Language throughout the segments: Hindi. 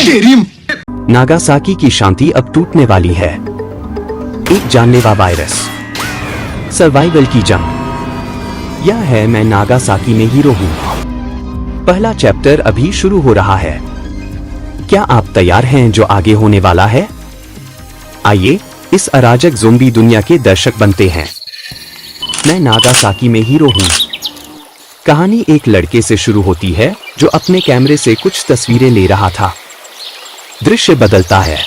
तेरी नागासाकी की शांति अब टूटने वाली है। एक जानलेवा वायरस, सर्वाइवल की जंग। यह है मैं नागासाकी में हीरो हूँ। पहला चैप्टर अभी शुरू हो रहा है। क्या आप तैयार हैं जो आगे होने वाला है? आइए इस अराजक ज़ोंबी दुनिया के दर्शक बनते हैं। मैं नागासाकी में हीरो हूँ। कहानी एक लड़के से शुरू होती है जो अपने कैमरे से कुछ तस्वीरें ले रहा था। दृश्य बदलता है।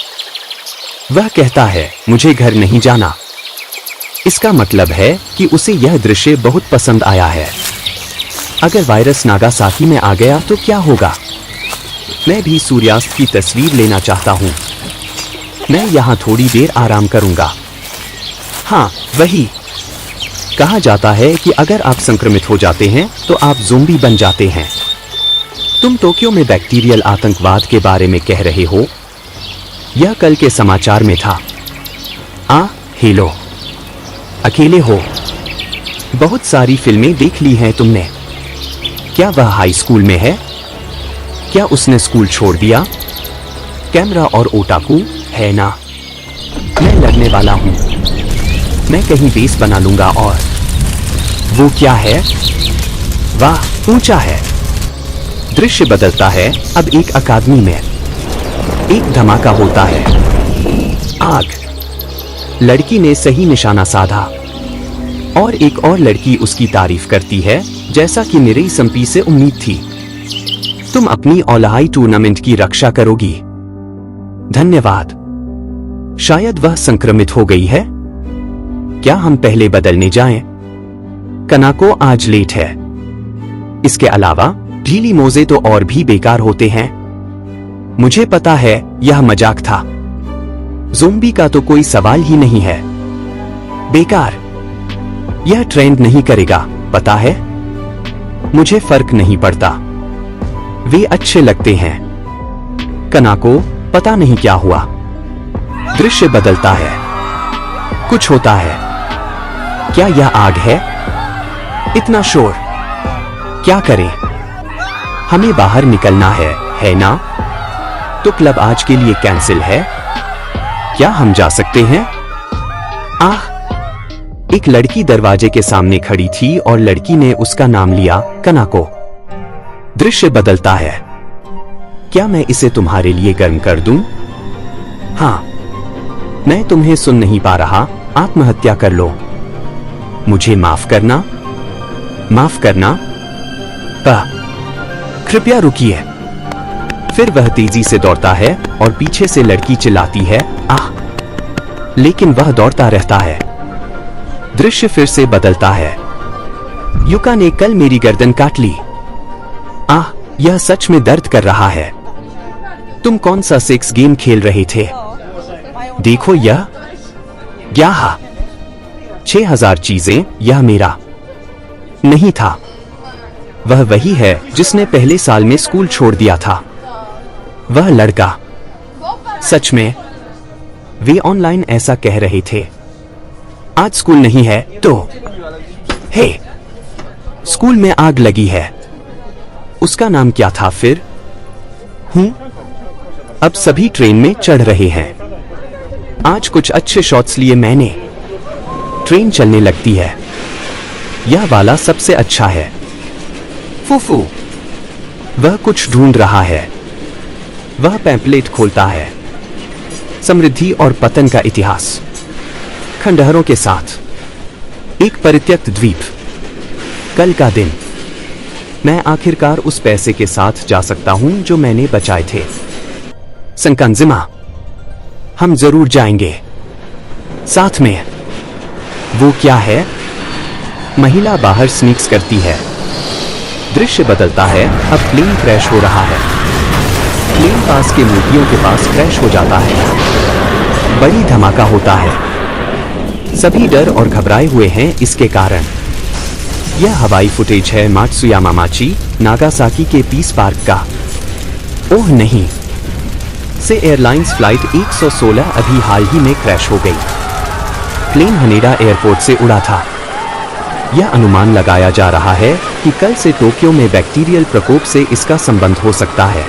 वह कहता है, मुझे घर नहीं जाना। इसका मतलब है कि उसे यह दृश्य बहुत पसंद आया है। अगर वायरस नागासाकी में आ गया तो क्या होगा? मैं भी सूर्यास्त की तस्वीर लेना चाहता हूँ। मैं यहाँ थोड़ी देर आराम करूँगा। हाँ, वही। कहा जाता है कि अगर आप संक्रमित हो जाते हैं तो आप ज़ोंबी बन जाते हैं। तुम टोक्यो में बैक्टीरियल आतंकवाद के बारे में कह रहे हो? यह कल के समाचार में था। हेलो, अकेले हो? बहुत सारी फिल्में देख ली हैं तुमने। क्या वह हाई स्कूल में है? क्या उसने स्कूल छोड़ दिया? कैमरा और ओटाकू है ना? मैं लड़ने वाला हूँ। मैं कहीं बेस बना लूंगा। और वो क्या है? वाह, ऊंचा है। दृश्य बदलता है। अब एक अकादमी में एक धमाका होता है। आग। लड़की ने सही निशाना साधा और एक और लड़की उसकी तारीफ करती है, जैसा कि निरई संपी से उम्मीद थी। तुम अपनी ओलहाई टूर्नामेंट की रक्षा करोगी। धन्यवाद। शायद वह संक्रमित हो गई है। क्या हम पहले बदलने जाएं? कनाको आज लेट है। इसके अलावा ढीली मोजे तो और भी बेकार होते हैं। मुझे पता है यह मजाक था। ज़ोंबी का तो कोई सवाल ही नहीं है। बेकार। यह ट्रेंड नहीं करेगा, पता है? मुझे फर्क नहीं पड़ता। वे अच्छे लगते हैं। कनाको, पता नहीं क्या हुआ। दृश्य बदलता है। कुछ होता है। क्या यह आग है? इतना शोर। क्या करें? हमें बाहर निकलना है ना? तो क्लब आज के लिए कैंसिल है। क्या हम जा सकते हैं? एक लड़की दरवाजे के सामने खड़ी थी और लड़की ने उसका नाम लिया, कनाको। दृश्य बदलता है। क्या मैं इसे तुम्हारे लिए गर्म कर दूं? हाँ। मैं तुम्हें सुन नहीं पा रहा। आत्महत्या कर लो। मुझे माफ करना। माफ करना? कृपया रुकिए। फिर वह तेजी से दौड़ता है और पीछे से लड़की चिल्लाती है, आह! लेकिन वह दौड़ता रहता है। दृश्य फिर से बदलता है। युका ने कल मेरी गर्दन काट ली। यह सच में दर्द कर रहा है। तुम कौन सा सेक्स गेम खेल रहे थे? देखो यह। 6000 चीजें। यह मेरा नहीं था। वह वही है जिसने पहले साल में स्कूल छोड़ दिया था। वह लड़का। सच में? वे ऑनलाइन ऐसा कह रहे थे। आज स्कूल नहीं है तो? हे, स्कूल में आग लगी है। उसका नाम क्या था फिर? अब सभी ट्रेन में चढ़ रहे हैं। आज कुछ अच्छे शॉट्स लिए मैंने। ट्रेन चलने लगती है। यह वाला सबसे अच्छा है। फूफू। वह कुछ ढूंढ रहा है। वह पैम्पलेट खोलता है। समृद्धि और पतन का इतिहास। खंडहरों के साथ एक परित्यक्त द्वीप। कल का दिन। मैं आखिरकार उस पैसे के साथ जा सकता हूं जो मैंने बचाए थे। संकांजिमा। हम जरूर जाएंगे साथ में। वो क्या है? महिला बाहर स्नीक्स करती है। दृश्य बदलता है। अब प्लेन क्रैश हो रहा है। प्लेन पास के मूर्तियों के पास क्रैश हो जाता है। बड़ी धमाका होता है। सभी डर और घबराए हुए हैं इसके कारण। यह हवाई फुटेज है मात्सुयामामाची, नागासाकी के पीस पार्क का। ओह नहीं, से एयरलाइंस फ्लाइट 116 अभी हाल ही में क्रैश हो गई। प्लेन हनेडा एयरपोर्ट से उड़ा था। यह अनुमान लगाया जा रहा है कि कल से टोक्यो में बैक्टीरियल प्रकोप से इसका संबंध हो सकता है।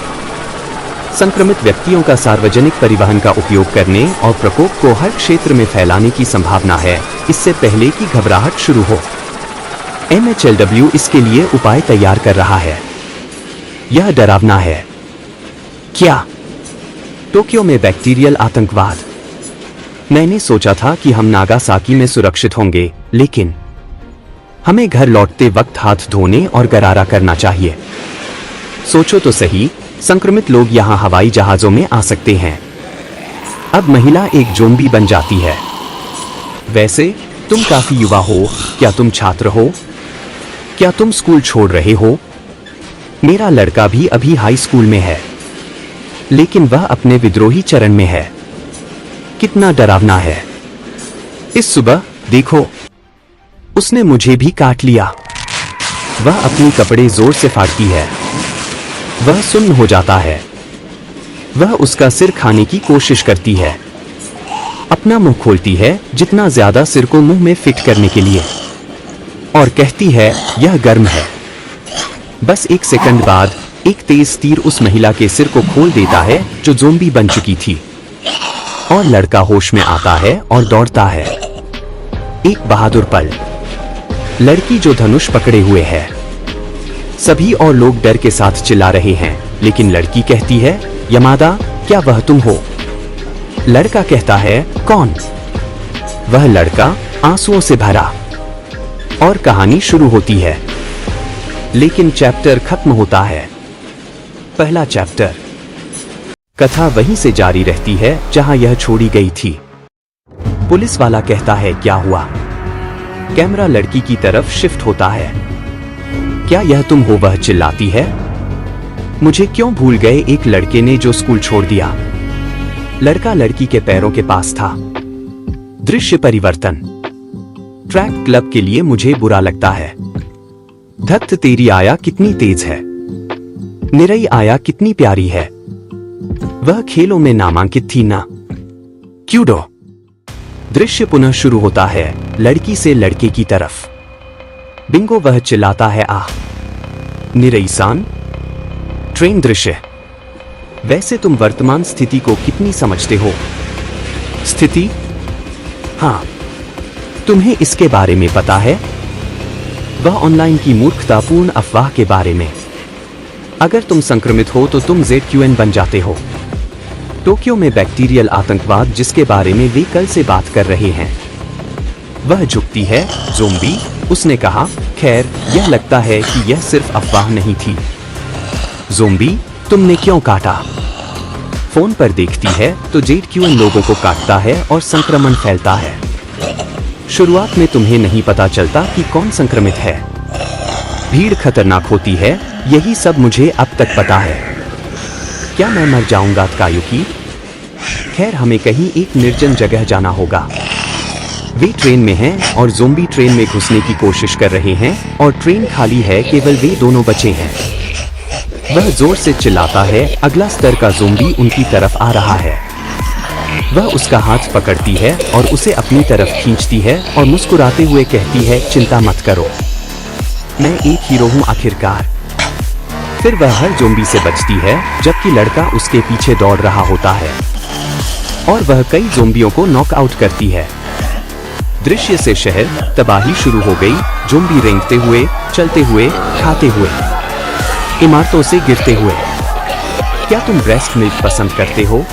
संक्रमित व्यक्तियों का सार्वजनिक परिवहन का उपयोग करने और प्रकोप को हर क्षेत्र में फैलाने की संभावना है, इससे पहले कि घबराहट शुरू हो। MHLW इसके लिए उपाय तैयार कर रहा है। यह डरावना है। क्या? टोक्यो में बैक्टीरियल आतंकवाद। मैंने सोचा था कि हम नागासाकी में सुरक्षित होंगे, लेकिन हमें घर लौटते वक्त हाथ धोने और गरारा करना चाहिए। सोचो तो सही, संक्रमित लोग यहाँ हवाई जहाजों में आ सकते हैं। अब महिला एक ज़ोंबी बन जाती है। वैसे तुम काफी युवा हो। क्या तुम छात्र हो? क्या तुम स्कूल छोड़ रहे हो? मेरा लड़का भी अभी हाई स्कूल में है, लेकिन वह अपने विद्रोही चरण में है। कितना डरावना है। इस सुबह देखो, उसने मुझे भी काट लिया। वह अपनी कपड़े जोर से फाड़ती है। वह सुन्न हो जाता है। वह उसका सिर खाने की कोशिश करती है। अपना मुंह खोलती है जितना ज्यादा सिर को मुंह में फिट करने के लिए, और कहती है यह गर्म है। बस एक सेकंड बाद एक तेज तीर उस महिला के सिर को खोल देता है जो ज़ोंबी बन चुकी थी, और लड़का होश में आता है और दौड़ता है। एक बहादुर पल। लड़की जो धनुष पकड़े हुए है। सभी और लोग डर के साथ चिल्ला रहे हैं, लेकिन लड़की कहती है, यमादा, क्या वह तुम हो? लड़का कहता है, कौन? वह लड़का आंसुओं से भरा, और कहानी शुरू होती है। लेकिन चैप्टर खत्म होता है। पहला चैप्टर। कथा वहीं से जारी रहती है जहां यह छोड़ी गई थी। पुलिस वाला कहता है, क्या हुआ? कैमरा लड़की की तरफ शिफ्ट होता है। क्या यह तुम हो? वह चिल्लाती है। मुझे क्यों भूल गए एक लड़के ने जो स्कूल छोड़ दिया। लड़का लड़की के पैरों के पास था। दृश्य परिवर्तन। ट्रैक क्लब के लिए मुझे बुरा लगता है। धत्त तेरी आया कितनी तेज है। निरई आया कितनी प्यारी है। वह खेलों में नामांकित थी ना। क्यूडो। दृश्य पुनः शुरू होता है, लड़की से लड़के की तरफ। बिंगो। वह चिल्लाता है, आह। निरईसान। ट्रेन दृश्य। वैसे तुम वर्तमान स्थिति को कितनी समझते हो? स्थिति? हाँ, तुम्हें इसके बारे में पता है? वह ऑनलाइन की मूर्खतापूर्ण अफवाह के बारे में। अगर तुम संक्रमित हो तो तुम ZQN बन जाते हो। टोक्यो में बैक्टीरियल आतंकवाद जिसके बारे में वे कल से बात कर रहे हैं। वह झुकती है, ज़ोंबी, उसने कहा। खैर, यह लगता है कि यह सिर्फ अफवाह नहीं थी। ज़ोंबी, तुमने क्यों काटा? फोन पर देखती है तो ZQN लोगों को काटता है और संक्रमण फैलता है। शुरुआत में तुम्हें नहीं पता चलता कि कौन संक्रमित है। भीड़ खतरनाक होती है, यही सब मुझे अब तक पता है। क्या मैं मर जाऊंगा कायुकी? खैर, हमें कहीं एक निर्जन जगह जाना होगा। वे ट्रेन में हैं और ज़ोंबी ट्रेन में घुसने की कोशिश कर रहे हैं और ट्रेन खाली है, केवल वे दोनों बचे हैं। वह जोर से चिल्लाता है, अगला स्तर का ज़ोंबी उनकी तरफ आ रहा है। वह उसका हाथ पकड़ती है और उसे अपनी तरफ खींचती है और मुस्कुराते हुए कहती है, चिंता मत करो, मैं एक हीरो हूँ आखिरकार। फिर वह हर ज़ोंबी से बचती है, जबकि लड़का उसके पीछे दौड़ रहा होता है और वह कई ज़ोंबियों को नॉकआउट करती है। दृश्य से शहर। तबाही शुरू हो गई। ज़ोंबी रेंगते हुए, चलते हुए, खाते हुए, इमारतों से गिरते हुए। क्या तुम ब्रेस्ट मिल्क पसंद करते हो?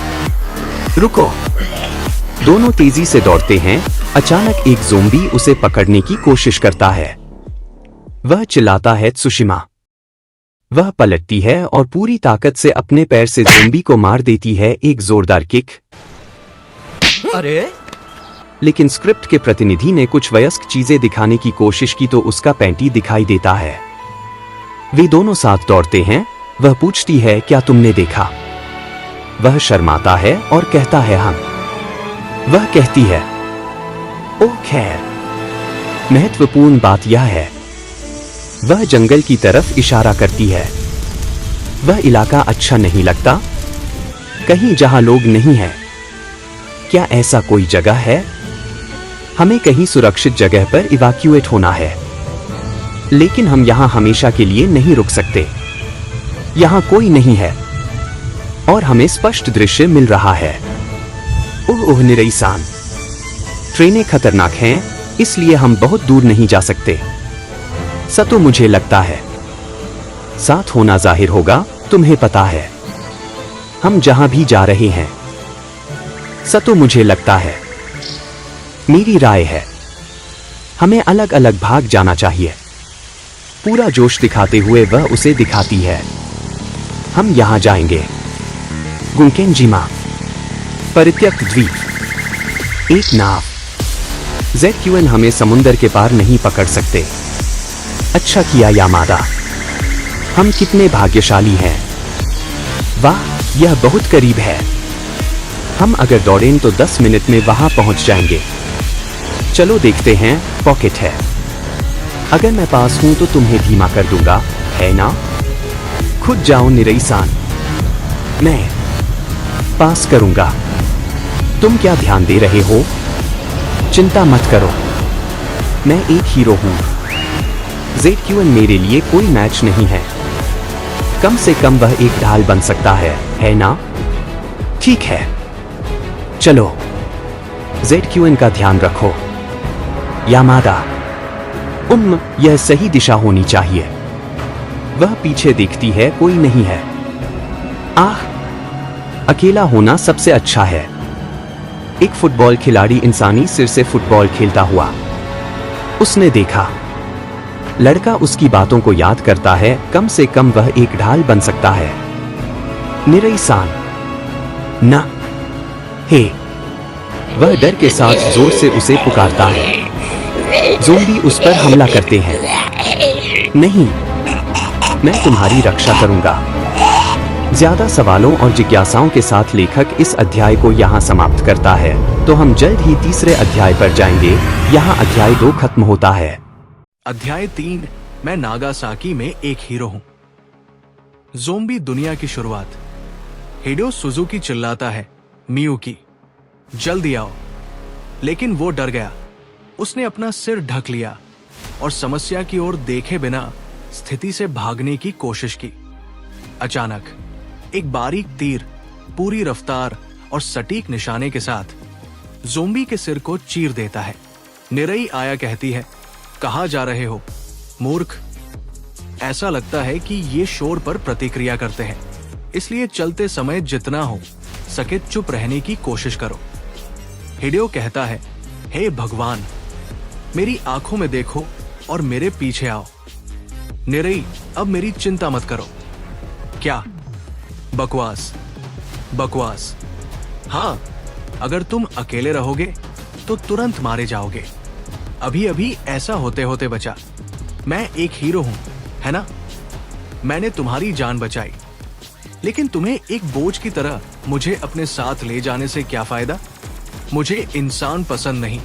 रुको। दोनों तेजी से दौड़ते हैं। अचानक एक ज़ोंबी उसे पकड़ने की कोशिश करता है। वह चिल्लाता है, त्सुशिमा। वह पलटती है और पूरी ताकत से अपने पैर से ज़ोंबी को मार देती है, एक जोरदार किक। अरे, लेकिन स्क्रिप्ट के प्रतिनिधि ने कुछ वयस्क चीजें दिखाने की कोशिश की तो उसका पैंटी दिखाई देता है। वे दोनों साथ दौड़ते हैं। वह पूछती है, क्या तुमने देखा? वह शर्माता है और कहता है, हम। वह कहती है, ओह खैर। महत्वपूर्ण बात यह है, वह जंगल की तरफ इशारा करती है। वह इलाका अच्छा नहीं लगता? कहीं जहां लोग नहीं हैं। क्या ऐसा कोई जगह है? हमें कहीं सुरक्षित जगह पर इवैक्यूएट होना है, लेकिन हम यहां हमेशा के लिए नहीं रुक सकते। यहां कोई नहीं है। और हमें स्पष्ट दृश्य मिल रहा है। ओह ओह निरईसान, ट्रेनें खतरनाक हैं, इसलिए हम बहुत दूर नहीं जा सकते। सतो मुझे लगता है साथ होना जाहिर होगा, तुम्हें पता है हम जहां भी जा रहे हैं। सतो मुझे लगता है, मेरी राय है हमें अलग अलग भाग जाना चाहिए। पूरा जोश दिखाते हुए वह उसे दिखाती है। हम यहां जाएंगे। गुंकेनजिमा, परित्यक्त द्वीप, एक नाव। ZQN हमें समुंदर के पार नहीं पकड़ सकते। अच्छा किया यामादा, हम कितने भाग्यशाली हैं। वाह, यह बहुत करीब है। हम अगर दौड़ें तो 10 मिनट में वहां पहुंच जाएंगे। चलो देखते हैं। पॉकेट है। अगर मैं पास हूं तो तुम्हें धीमा कर दूंगा, है ना? खुद जाओ निरईसान, मैं पास करूंगा। तुम क्या ध्यान दे रहे हो? चिंता मत करो, मैं एक हीरो हूं। ZQN मेरे लिए कोई मैच नहीं है। कम से कम वह एक ढाल बन सकता है ना? ठीक है, चलो। ZQN का ध्यान रखो। यामादा, यह सही दिशा होनी चाहिए। वह पीछे देखती है, कोई नहीं है। आह, अकेला होना सबसे अच्छा है। एक फुटबॉल खिलाड़ी इंसानी सिर से फुटबॉल खेलता हुआ। उसने देखा लड़का उसकी बातों को याद करता है, कम से कम वह एक ढाल बन सकता है। निरईसान, ना, हे। वह डर के साथ जोर से उसे पुकारता है। ज़ोंबी उस पर हमला करते हैं। नहीं, मैं तुम्हारी रक्षा करूंगा। ज्यादा सवालों और जिज्ञासाओं के साथ लेखक इस अध्याय को यहाँ समाप्त करता है, तो हम जल्द ही तीसरे अध्याय पर जाएंगे। यहाँ अध्याय 2 खत्म होता है। अध्याय 3, मैं नागासाकी में एक हीरो हूँ। ज़ोंबी दुनिया की शुरुआत। हिडेयो सुजुकी चिल्लाता है, मियुकी, जल्दी आओ। लेकिन वो डर गया। उसने अपना सिर ढक लिया और समस्या की ओर देखे बिना स्थिति से भागने की कोशिश की। अचानक एक बारीक तीर पूरी रफ्तार और सटीक निशाने के साथ ज़ोंबी के सिर को चीर देता है। निरई आया कहती है, कहाँ जा रहे हो मूर्ख? ऐसा लगता है कि ये शोर पर प्रतिक्रिया करते हैं, इसलिए चलते समय जितना हो सके चुप रहने की कोशिश करो। हिडेयो कहता है, हे भगवान, मेरी आंखों में देखो और मेरे पीछे आओ। निरई, अब मेरी चिंता मत करो। क्या? बकवास, बकवास। हाँ, अगर तुम अकेले रहोगे तो तुरंत मारे जाओगे। अभी अभी ऐसा होते होते बचा। मैं एक हीरो हूं, है ना? मैंने तुम्हारी जान बचाई, लेकिन तुम्हें एक बोझ की तरह मुझे अपने साथ ले जाने से क्या फायदा? मुझे इंसान पसंद नहीं।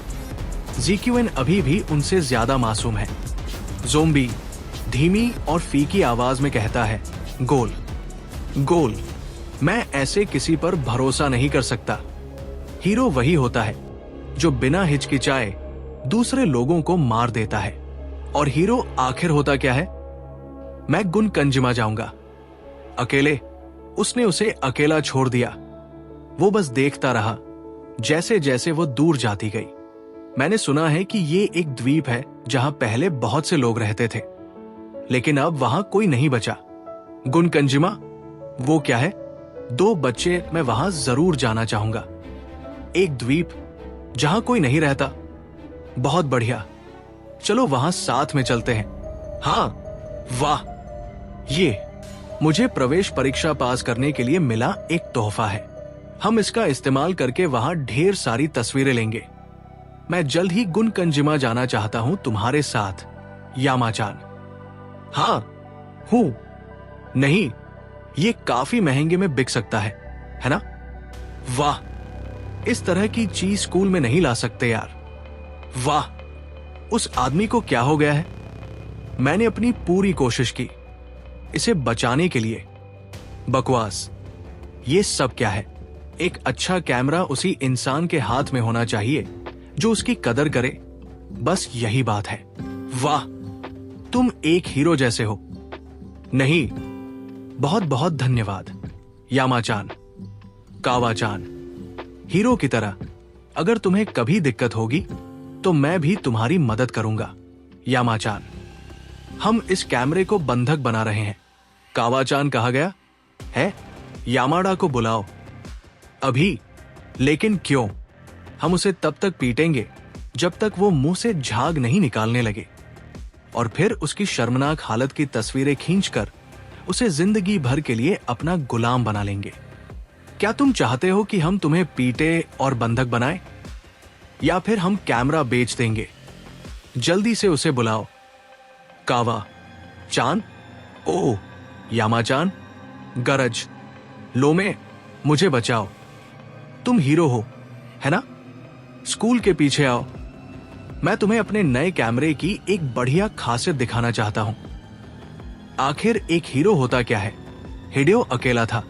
ZQN अभी भी उनसे ज्यादा मासूम है। ज़ोंबी धीमी और फीकी आवाज में कहता है, गोल, गोल। मैं ऐसे किसी पर भरोसा नहीं कर सकता। हीरो वही होता है जो बिना हिचकिचाए दूसरे लोगों को मार देता है। और हीरो आखिर होता क्या है? मैं गुनकंजिमा जाऊंगा। अकेले? उसने उसे अकेला छोड़ दिया। वो बस देखता रहा जैसे जैसे वो दूर जाती गई। मैंने सुना है कि ये एक द्वीप है जहां पहले बहुत से लोग रहते थे, लेकिन अब वहां कोई नहीं बचा। गुनकंजिमा? वो क्या है? 2 बच्चे, मैं वहां जरूर जाना चाहूंगा। एक द्वीप जहां कोई नहीं रहता। बहुत बढ़िया, चलो वहां साथ में चलते हैं। हाँ, वाह, ये मुझे प्रवेश परीक्षा पास करने के लिए मिला एक तोहफा है। हम इसका इस्तेमाल करके वहां ढेर सारी तस्वीरें लेंगे। मैं जल्द ही गुनकंजिमा जाना चाहता हूं तुम्हारे साथ, यामाचान। हाँ, हूं। नहीं, ये काफी महंगे में बिक सकता है ना? वाह, इस तरह की चीज स्कूल में नहीं ला सकते यार। वाह, उस आदमी को क्या हो गया है? मैंने अपनी पूरी कोशिश की इसे बचाने के लिए। बकवास, ये सब क्या है? एक अच्छा कैमरा उसी इंसान के हाथ में होना चाहिए जो उसकी कदर करे। बस यही बात है। वाह, तुम एक हीरो जैसे हो। नहीं, बहुत बहुत धन्यवाद। यामाचान, कावाचान, हीरो की तरह अगर तुम्हें कभी दिक्कत होगी तो मैं भी तुम्हारी मदद करूंगा। यामाचान, हम इस कैमरे को बंधक बना रहे हैं। कावाचान, कहा गया है यामाडा को बुलाओ अभी। लेकिन क्यों? हम उसे तब तक पीटेंगे जब तक वो मुंह से झाग नहीं निकालने लगे, और फिर उसकी शर्मनाक हालत की तस्वीरें खींचकर उसे जिंदगी भर के लिए अपना गुलाम बना लेंगे। क्या तुम चाहते हो कि हम तुम्हें पीटे और बंधक बनाएं? या फिर हम कैमरा बेच देंगे? जल्दी से उसे बुलाओ। कावा चान, ओ यामाचान, गरज, लोमे, मुझे बचाओ। तुम हीरो हो, है ना? स्कूल के पीछे आओ। मैं तुम्हें अपने नए कैमरे की एक बढ़िया खासियत दिखाना चाहता हूं। आखिर एक हीरो होता क्या है? हिडेओ अकेला था।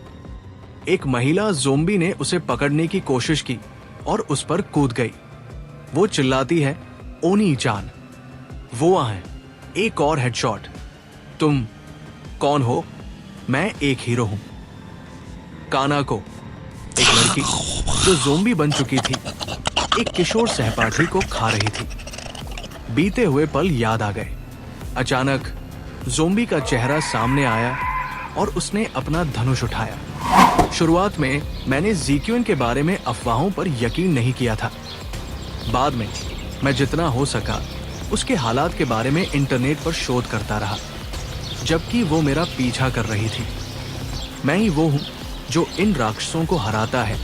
एक महिला ज़ोंबी ने उसे पकड़ने की कोशिश की और उस पर कूद गई। वो चिल्लाती है, ओनी चान। वो वहां है। एक और हेडशॉट। तुम कौन हो? मैं एक हीरो हूं। कानाको, एक लड़की जो ज़ोंबी बन चुकी थी, एक किशोर सहपाठी को खा रही थी। बीते हुए पल याद आ गए। अचानक ज़ोंबी का चेहरा सामने आया और उसने अपना धनुष उठाया। शुरुआत में मैंने ज़ीक्युइन के बारे में अफवाहों पर यकीन नहीं किया था। बाद में मैं जितना हो सका उसके हालात के बारे में इंटरनेट पर शोध करता रहा, जबकि वो मेरा पीछा कर रही थी। मैं ही वो हूं जो इन राक्षसों को हराता है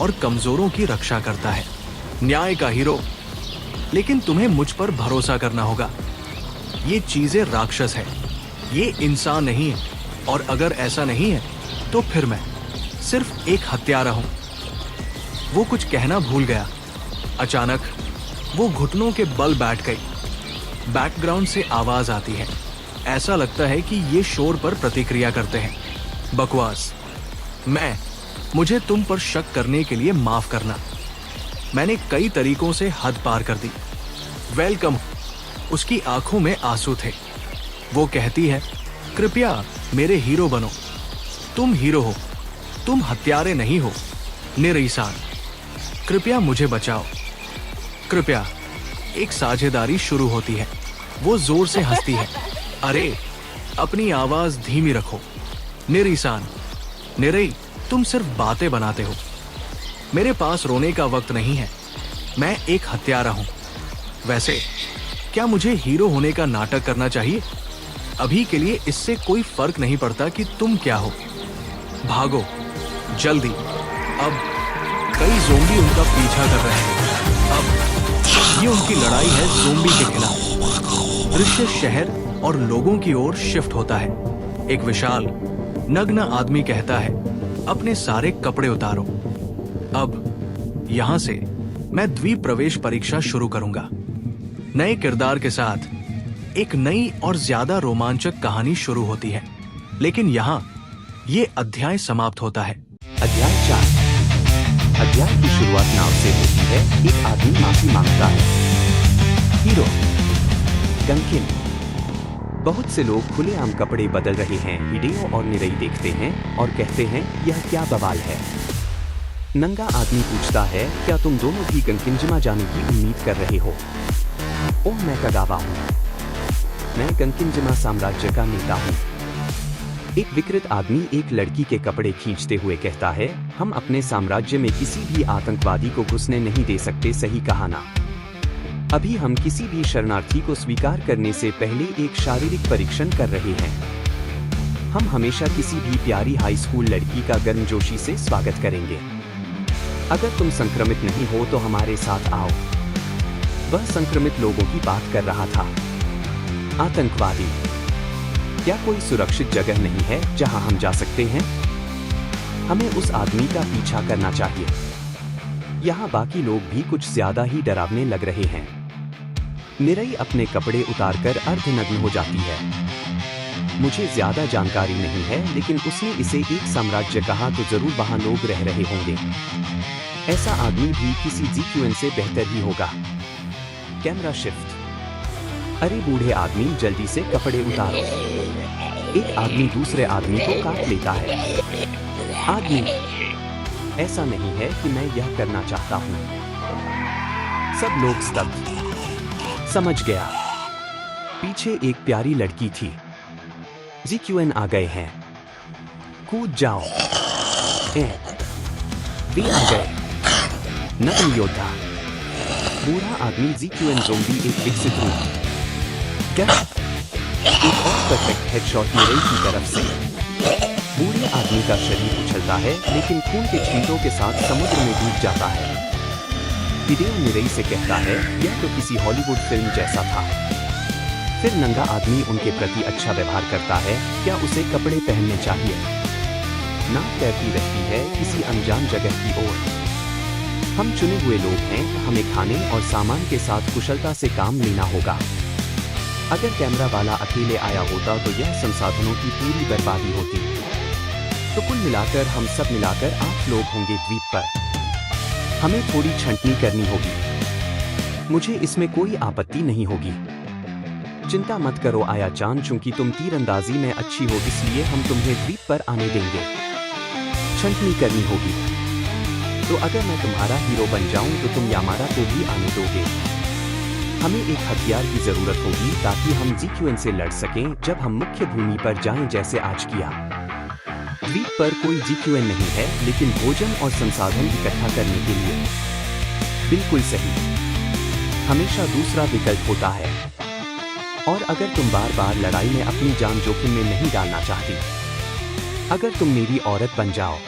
और कमजोरों की रक्षा करता है। न्याय का हीरो। लेकिन तुम्हें मुझ पर भरोसा करना होगा। ये चीजें राक्षस है, ये इंसान नहीं है। और अगर ऐसा नहीं है तो फिर मैं सिर्फ एक हत्यारा हूं। वो कुछ कहना भूल गया। अचानक वो घुटनों के बल बैठ गई। बैकग्राउंड से आवाज आती है। ऐसा लगता है कि ये शोर पर प्रतिक्रिया करते हैं। बकवास। मुझे तुम पर शक करने के लिए माफ करना। मैंने कई तरीकों से हद पार कर दी। वेलकम। उसकी आंखों में आंसू थे। वो कहती है, कृपया मेरे हीरो बनो। तुम हीरो हो, तुम हत्यारे नहीं हो। निरीसान, कृपया मुझे बचाओ। कृपया। एक साझेदारी शुरू होती है। वो जोर से हंसती है। अरे, अपनी आवाज धीमी रखो। निरीसान, निरई, तुम सिर्फ बातें बनाते हो। मेरे पास रोने का वक्त नहीं है। मैं एक हत्यारा हूं। वैसे क्या मुझे हीरो होने का नाटक करना चाहिए? अभी के लिए इससे कोई फर्क नहीं पड़ता कि तुम क्या हो। भागो जल्दी। अब कई ज़ोंबी उनका पीछा कर रहे हैं। अब ये उनकी लड़ाई है ज़ोंबी के खिलाफ। दृश्य शहर और लोगों की ओर शिफ्ट होता है। एक विशाल नग्न आदमी कहता है, अपने सारे कपड़े उतारो। अब यहां से मैं द्वीप प्रवेश परीक्षा शुरू करूंगा। नए किरदार के साथ एक नई और ज्यादा रोमांचक कहानी शुरू होती है। लेकिन यहाँ ये अध्याय समाप्त होता है। अध्याय 4। अध्याय की शुरुआत नाव से होती है। एक आदमी माफी मांगता है। हीरो गंकिन। बहुत से लोग खुलेआम कपड़े बदल रहे हैं। हिडेओ और निरई देखते हैं और कहते हैं, यह क्या बवाल है। नंगा आदमी पूछता है, क्या तुम दोनों भी गंकिनजिमा जाने की उम्मीद कर रहे हो? ओह, मैं कगावा हूँ। मैं गंकिनजिमा साम्राज्य का नेता हूँ। एक विकृत आदमी एक लड़की के कपड़े खींचते हुए कहता है, हम अपने साम्राज्य में किसी भी आतंकवादी को घुसने नहीं दे सकते। सही कहा ना? अभी हम किसी भी शरणार्थी को स्वीकार करने से पहले एक शारीरिक परीक्षण कर रहे हैं। हम हमेशा किसी भी प्यारी हाई स्कूल लड़की का गर्मजोशी से स्वागत करेंगे। अगर तुम संक्रमित नहीं हो तो हमारे साथ आओ। वह संक्रमित लोगों की बात कर रहा था। आतंकवादी। क्या कोई सुरक्षित जगह नहीं है जहां हम जा सकते हैं? हमें उस आदमी का पीछा करना चाहिए। यहाँ बाकी लोग भी कुछ ज्यादा ही डरावने लग रहे हैं। निरई अपने कपड़े उतारकर अर्धनग्न हो जाती है। मुझे ज्यादा जानकारी नहीं है, लेकिन उसने इसे एक साम्राज्य कहा तो जरूर वहां लोग रह रहे होंगे। ऐसा आदमी भी किसी ज़ीक्युइन से बेहतर ही होगा। Camera shift. अरे बूढ़े आदमी, जल्दी से कपड़े उतारो। एक आदमी दूसरे आदमी को काट लेता है। आदमी, ऐसा नहीं है कि मैं यह करना चाहता हूं। सब लोग स्तब्ध। समझ गया। पीछे एक प्यारी लड़की थी। ZQN आ गए हैं। कूद जाओ। वे आ गए। नकल योद्धा। बूढ़ा आदमी ZQN ज़ोंबी एक विकसित रूप। क्या? एक और परफेक्ट हेडशॉट मिरेई की तरफ से। बूढ़े आदमी का शरीर उछलता है, लेकिन खून के छींटों के साथ समुद्र में डूब जाता है। हिडेओ मिरेई से कहता है, यह तो किसी हॉलीवुड फिल्म जैसा था। फिर नंगा आदमी उनके प्रति अच्छा व्यवहार करता है। क्या उसे कपड़े पहनने चाहिए? नाक तैरती रहती है किसी अनजान जगह की ओर। हम चुने हुए लोग हैं, हमें खाने और सामान के साथ कुशलता से काम लेना होगा। अगर कैमरा वाला अकेले आया होता तो यह संसाधनों की पूरी बर्बादी होती। तो कुल मिलाकर हम सब मिलाकर 8 लोग होंगे द्वीप पर। हमें थोड़ी छंटनी करनी होगी। मुझे इसमें कोई आपत्ति नहीं होगी। चिंता मत करो आया चान, चूंकि तुम तीरंदाजी में अच्छी हो इसलिए हम तुम्हें द्वीप पर आने देंगे। छंटनी करनी होगी। तो अगर मैं तुम्हारा हीरो बन जाऊं तो तुम यामारा को भी आने दोगे। हमें एक हथियार की जरूरत होगी ताकि हम ZQN से लड़ सकें जब हम मुख्य भूमि पर जाएं, जैसे आज किया। द्वीप पर कोई ZQN नहीं है, लेकिन भोजन और संसाधन इकट्ठा करने के लिए। बिल्कुल सही। हमेशा दूसरा विकल्प होता है। और अगर तुम बार बार लड़ाई में अपनी जान जोखिम में नहीं डालना चाहती, अगर तुम मेरी औरत बन जाओ,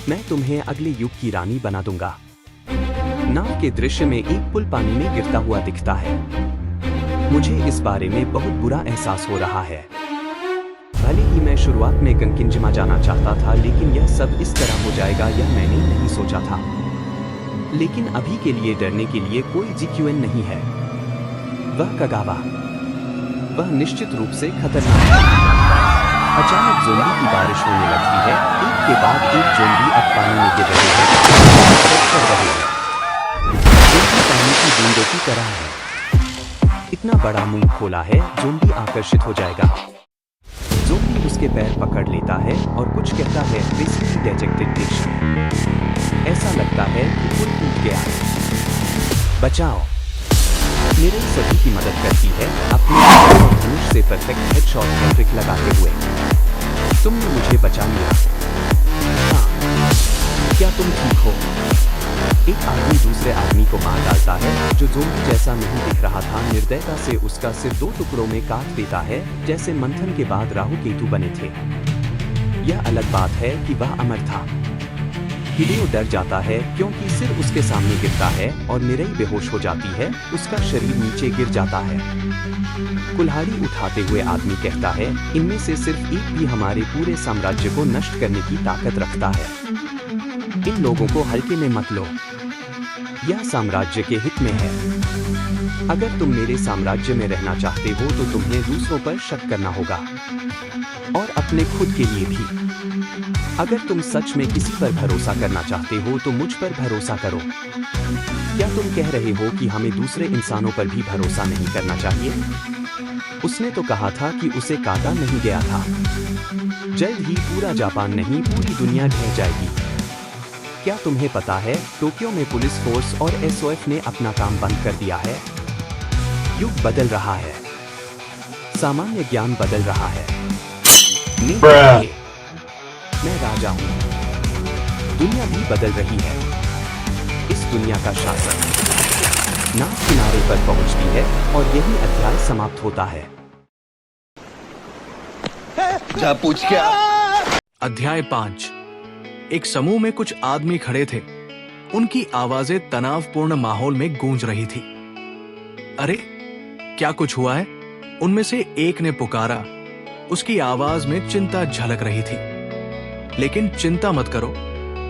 मैं तुम्हें अगले युग की रानी बना दूंगा। नाव के दृश्य में एक पुल पानी में गिरता हुआ दिखता है। मुझे इस बारे में बहुत बुरा एहसास हो रहा है। भले ही मैं शुरुआत में कंकिंजमा जाना चाहता था, लेकिन यह सब इस तरह हो जाएगा यह मैंने नहीं सोचा था। लेकिन अभी के लिए डरने के लिए कोई ZQN नहीं है। वह कगावा, वह निश्चित रूप से खतरनाक है। अचानक ज़ोंबी की बारिश होने लगती है। एक के बाद एक ज़ोंबी अब पानी में गिर रहे हैं। ज़ोंबी पानी की बूंदों की तरह है। इतना बड़ा मुंह खोला है, ज़ोंबी आकर्षित हो जाएगा। ज़ोंबी उसके पैर पकड़ लेता है और कुछ कहता है, बेसिकली डिटेक्टेड। ऐसा लगता है कि पुल टूट गया। बचाओ। मेरे सभी की मदद करती है अपने धनुष से परफेक्ट हेडशॉट हैट्रिक लगाते हुए। तुमने मुझे बचा लिया। हाँ, क्या तुम ठीक हो? एक आदमी दूसरे आदमी को मार डालता है, जो ज़ोंबी जैसा नहीं दिख रहा था। निर्दयता से उसका सिर 2 टुकड़ों में काट देता है, जैसे मंथन के बाद राहु केतु बने थे। यह अलग बात है कि वह अमर था। हिडेओ डर जाता है क्योंकि सिर उसके सामने गिरता है और मिरेई बेहोश हो जाती है। उसका शरीर नीचे गिर जाता है। कुल्हाड़ी उठाते हुए आदमी कहता है, इनमें से सिर्फ एक भी हमारे पूरे साम्राज्य को नष्ट करने की ताकत रखता है। इन लोगों को हल्के में मत लो। यह साम्राज्य के हित में है। अगर तुम मेरे साम्राज्य में रहना चाहते हो तो तुम्हें दूसरों पर शक करना होगा, और अपने खुद के लिए भी। अगर तुम सच में किसी पर भरोसा करना चाहते हो तो मुझ पर भरोसा करो। क्या तुम कह रहे हो कि हमें दूसरे इंसानों पर भी भरोसा नहीं करना चाहिए? उसने तो कहा था कि उसे काटा नहीं गया था। जल्द ही पूरा जापान नहीं, पूरी दुनिया ढह जाएगी। क्या तुम्हें पता है, टोक्यो में पुलिस फोर्स और SOF ने अपना काम बंद कर दिया है। युग बदल रहा है। सामान्य ज्ञान बदल रहा है। मैं राजा हूं। दुनिया भी बदल रही है। इस दुनिया का शासन नाव किनारे पर पहुंचती है और यही अध्याय समाप्त होता है। जा पूछ क्या? अध्याय 5। एक समूह में कुछ आदमी खड़े थे। उनकी आवाजें तनावपूर्ण माहौल में गूंज रही थी। अरे, क्या कुछ हुआ है? उनमें से एक ने पुकारा। उसकी आवाज में चिंता झलक रही थी। लेकिन चिंता मत करो,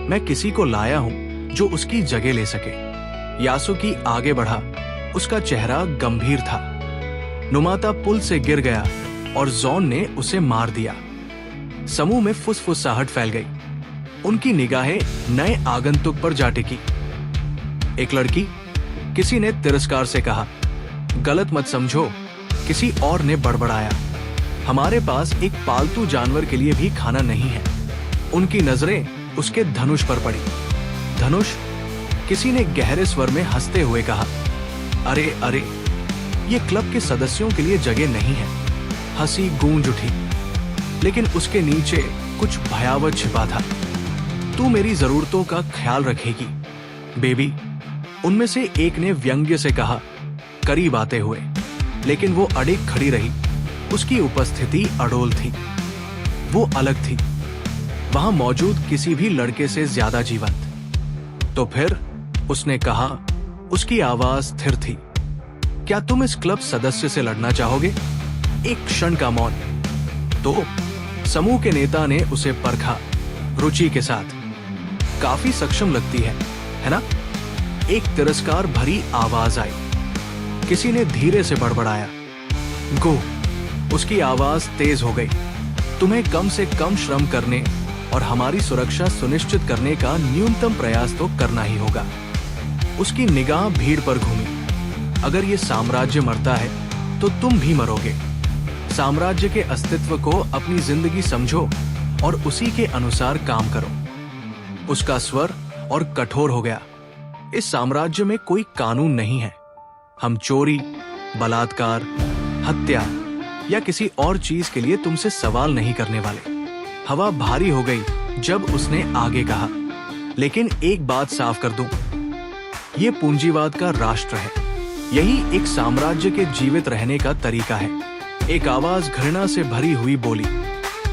मैं किसी को लाया हूं जो उसकी जगह ले सके। यासुकी आगे बढ़ा। उसका चेहरा गंभीर था। नुमाता पुल से गिर गया और जॉन ने उसे मार दिया। समूह में फुसफुसाहट फैल गई। उनकी निगाहें नए आगंतुक पर जा टिकी। एक लड़की, किसी ने तिरस्कार से कहा, गलत मत समझो, किसी और ने बड़बड़ाया। हमारे पास एक पालतू जानवर के लिए भी खाना नहीं है। उनकी नजरें उसके धनुष पर पड़ी। धनुष? किसी ने गहरे स्वर में हंसते हुए कहा। अरे अरे, ये क्लब के सदस्यों के लिए जगह नहीं है। हंसी गूंज उठी, लेकिन उसके नीचे कुछ भयावह छिपा था। तू मेरी जरूरतों का ख्याल रखेगी, बेबी, उनमें से एक ने व्यंग्य से कहा, करीब आते हुए। लेकिन वो अड़िग खड़ी रही। उसकी उपस्थिति अडोल थी। वो अलग थी, वहां मौजूद किसी भी लड़के से ज्यादा जीवंत। तो फिर उसने कहा, उसकी आवाज स्थिर थी, क्या तुम इस क्लब सदस्य से लड़ना चाहोगे? एक क्षण का मौन। तो समूह के नेता ने उसे परखा, रुचि के साथ। काफी सक्षम लगती है ना? एक तिरस्कार भरी आवाज आई। किसी ने धीरे से बड़बड़ाया, गो। उसकी आवाज तेज हो गई। तुम्हें कम से कम श्रम करने और हमारी सुरक्षा सुनिश्चित करने का न्यूनतम प्रयास तो करना ही होगा। उसकी निगाह भीड़ पर घूमी। अगर ये साम्राज्य मरता है तो तुम भी मरोगे। साम्राज्य के अस्तित्व को अपनी जिंदगी समझो और उसी के अनुसार काम करो। उसका स्वर और कठोर हो गया। इस साम्राज्य में कोई कानून नहीं है। हम चोरी, बलात्कार, हत्या या किसी और चीज के लिए तुमसे सवाल नहीं करने वाले। हवा भारी हो गई जब उसने आगे कहा, लेकिन एक बात साफ कर दूं, ये पूंजीवाद का राष्ट्र है। यही एक साम्राज्य के जीवित रहने का तरीका है। एक आवाज घृणा से भरी हुई बोली,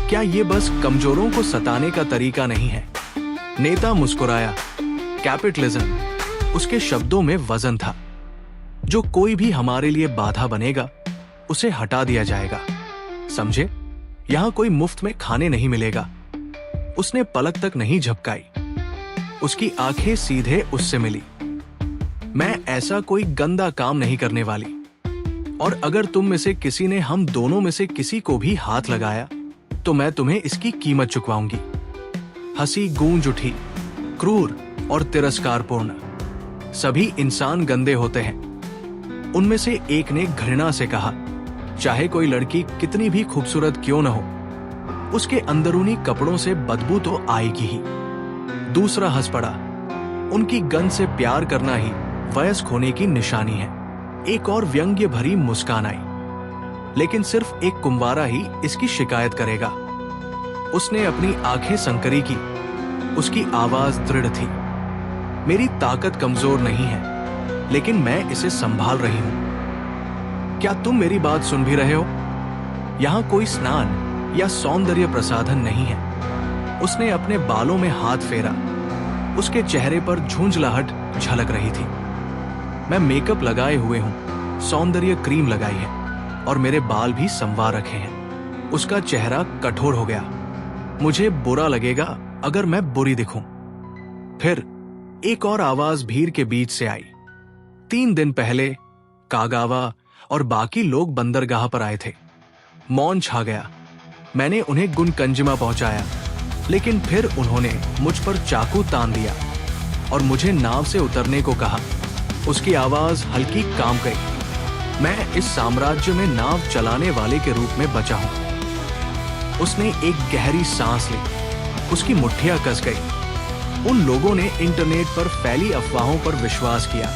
क्या ये बस कमजोरों को सताने का तरीका नहीं है? नेता मुस्कुराया। कैपिटलिज्म, उसके शब्दों में वजन था। जो कोई भी हमारे लिए बाधा बनेगा उसे हटा दिया जाएगा, समझे? यहां कोई मुफ्त में खाने नहीं मिलेगा। उसने पलक तक नहीं झपकाई। उसकी आंखें सीधे उससे मिली। मैं ऐसा कोई गंदा काम नहीं करने वाली, और अगर तुम में से किसी ने हम दोनों में से किसी को भी हाथ लगाया तो मैं तुम्हें इसकी कीमत चुकवाऊंगी। हंसी गूंज उठी, क्रूर और तिरस्कारपूर्ण। सभी इंसान गंदे होते हैं। उनमें से एक ने घृणा से कहा, चाहे कोई लड़की कितनी भी खूबसूरत क्यों न हो, उसके अंदरूनी कपड़ों से बदबू तो आएगी ही। दूसरा हंस पड़ा। उनकी गंध से प्यार करना ही वयस्क होने की निशानी है। एक और व्यंग्य भरी मुस्कान आई, लेकिन सिर्फ एक कुंवारा ही इसकी शिकायत करेगा। उसने अपनी आंखें संकरी की। उसकी आवाज दृढ़ थी, मेरी ताकत कमजोर नहीं है, लेकिन मैं इसे संभाल रही हूं। क्या तुम मेरी बात सुन भी रहे हो? यहां कोई स्नान या सौंदर्य प्रसाधन नहीं है। उसने अपने बालों में हाथ फेरा। उसके चेहरे पर झुंझलाहट झलक रही थी। मैं मेकअप लगाए हुए हूं, सौंदर्य क्रीम लगाई है, और मेरे बाल भी संवार रखे हैं। उसका चेहरा कठोर हो गया। मुझे बुरा लगेगा अगर मैं बुरी दिखूं। फिर एक और आवाज भीड़ के बीच से आई। 3 दिन पहले कागावा और बाकी लोग बंदरगाह पर आए थे। मौन छा गया। मैंने उन्हें गुनकंजिमा पहुंचाया, लेकिन फिर उन्होंने मुझ पर चाकू तान दिया और मुझे नाव से उतरने को कहा। उसकी आवाज हल्की काम गई। मैं इस साम्राज्य में नाव चलाने वाले के रूप में बचा हूं। उसने एक गहरी सांस ली। उसकी मुट्ठियां कस गई। उन लोगों ने इंटरनेट पर फैली अफवाहों पर विश्वास किया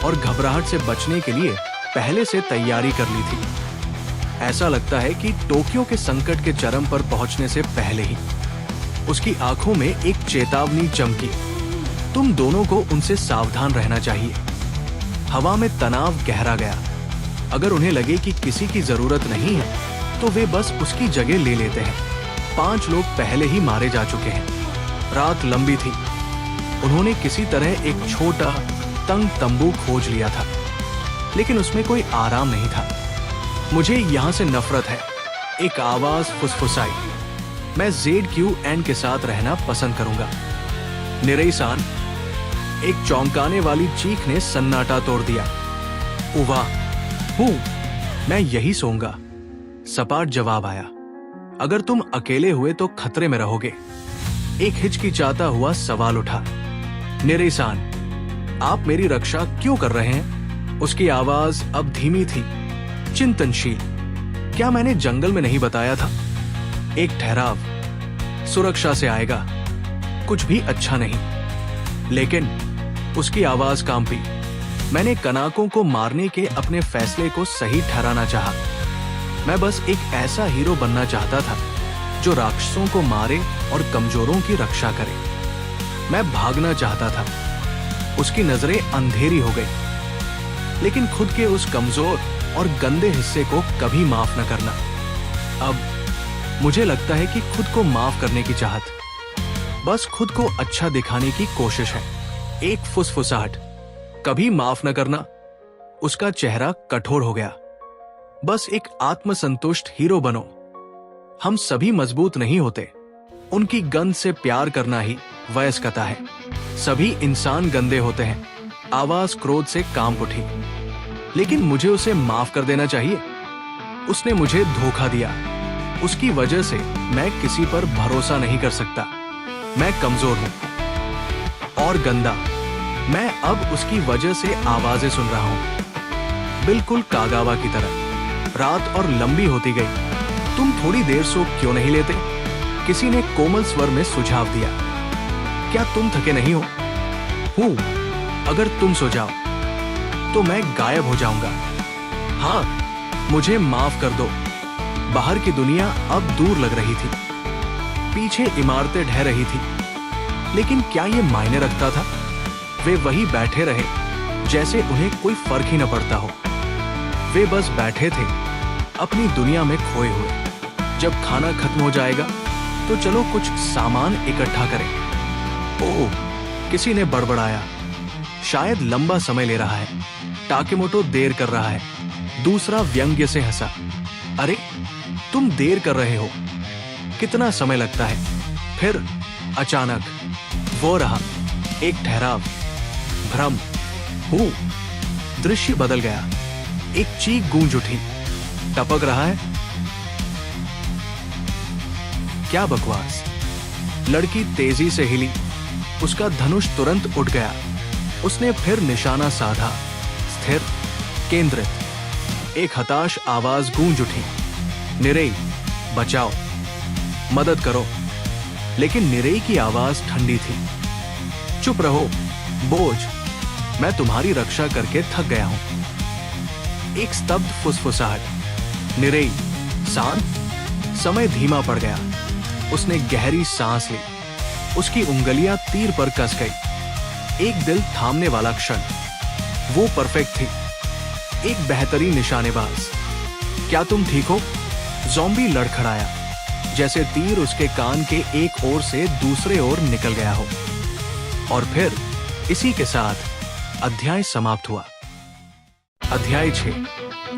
और घबराहट से बचने के लिए पहले से तैयारी कर ली थी। ऐसा लगता है कि टोक्यो के संकट के चरम पर पहुंचने से पहले ही उसकी आंखों में एक चेतावनी चमकी। तुम दोनों को उनसे सावधान रहना चाहिए। हवा में तनाव गहरा गया। अगर उन्हें लगे कि किसी की जरूरत नहीं है तो वे बस उसकी जगह ले लेते हैं। 5 लोग पहले ही मारे जा चुके हैं। रात लंबी थी। उन्होंने किसी तरह एक छोटा तंग तंबू खोज लिया था, लेकिन उसमें कोई आराम नहीं था। मुझे यहां से नफरत है, एक आवाज फुसफुसाई। मैं ZQN के साथ रहना पसंद करूंगा। निरेसान, एक चौंकाने वाली चीख ने सन्नाटा तोड़ दिया। उवा, हूं, मैं यही सोऊंगा। सपाट जवाब आया। अगर तुम अकेले हुए तो खतरे में रहोगे। एक हिचकिचाता हुआ सवाल उठा। निरेसान, आप मेरी रक्षा क्यों कर रहे हैं? उसकी आवाज अब धीमी थी, चिंतनशील। क्या मैंने जंगल में नहीं बताया था? एक ठहराव, सुरक्षा से आएगा, कुछ भी अच्छा नहीं। लेकिन उसकी आवाज कांपी। मैंने कनाकों को मारने के अपने फैसले को सही ठहराना चाहा। मैं बस एक ऐसा हीरो बनना चाहता था जो राक्षसों को मारे और कमजोरों की रक्षा करे। मैं भागना चाहता था। उसकी नजरें अंधेरी हो गई। लेकिन खुद के उस कमजोर और गंदे हिस्से को कभी माफ न करना। अब मुझे लगता है कि खुद को माफ करने की चाहत, बस खुद को अच्छा दिखाने की कोशिश है। एक फुसफुसाहट, कभी माफ न करना। उसका चेहरा कठोर हो गया। बस एक आत्मसंतुष्ट हीरो बनो। हम सभी मजबूत नहीं होते। उनकी गंध से प्यार करना ही वयस्कता है। सभी इंसान गंदे होते हैं। आवाज क्रोध से कांप उठी। लेकिन मुझे उसे माफ कर देना चाहिए। उसने मुझे धोखा दिया। उसकी वजह से मैं किसी पर भरोसा नहीं कर सकता। मैं कमजोर हूं और गंदा। मैं अब उसकी वजह से आवाजें सुन रहा हूं, बिल्कुल कागावा की तरह। रात और लंबी होती गई। तुम थोड़ी देर सो क्यों नहीं लेते? किसी ने कोमल स्वर में सुझाव दिया। क्या तुम थके नहीं हो? हूं। अगर तुम सो जाओ तो मैं गायब हो जाऊंगा। हाँ, मुझे माफ कर दो। बाहर की दुनिया अब दूर लग रही थी। पीछे इमारतें ढह रही थी। लेकिन क्या ये मायने रखता था? वे वही बैठे रहे जैसे उन्हें कोई फर्क ही न पड़ता हो। वे बस बैठे थे अपनी दुनिया में खोए हुए। जब खाना खत्म हो जाएगा तो चलो कुछ सामान इकट्ठा करें। ओह, किसी ने बड़बड़ाया। शायद लंबा समय ले रहा है। टाकेमोटो देर कर रहा है। दूसरा व्यंग्य से हंसा। अरे, तुम देर कर रहे हो, कितना समय लगता है? फिर अचानक वो रहा, एक ठहराव, भ्रम। दृश्य बदल गया। एक चीख गूंज उठी। टपक रहा है। क्या बकवास। लड़की तेजी से हिली। उसका धनुष तुरंत उठ गया। उसने फिर निशाना साधा, स्थिर, केंद्रित। एक हताश आवाज गूंज उठी। निरेई, बचाओ, मदद करो। लेकिन निरेई की आवाज ठंडी थी। चुप रहो, बोझ। मैं तुम्हारी रक्षा करके थक गया हूं। एक स्तब्ध फुसफुसाहट। निरेई, शांत। समय धीमा पड़ गया। उसने गहरी सांस ली। उसकी उंगलियां तीर पर कस गई। एक दिल थामने वाला क्षण। वो परफेक्ट थी, एक बेहतरीन निशानेबाज। क्या तुम ठीक हो? ज़ॉम्बी लड़खड़ाया, जैसे तीर उसके कान के एक ओर से दूसरे ओर निकल गया हो। और फिर इसी के साथ अध्याय समाप्त हुआ। अध्याय 6।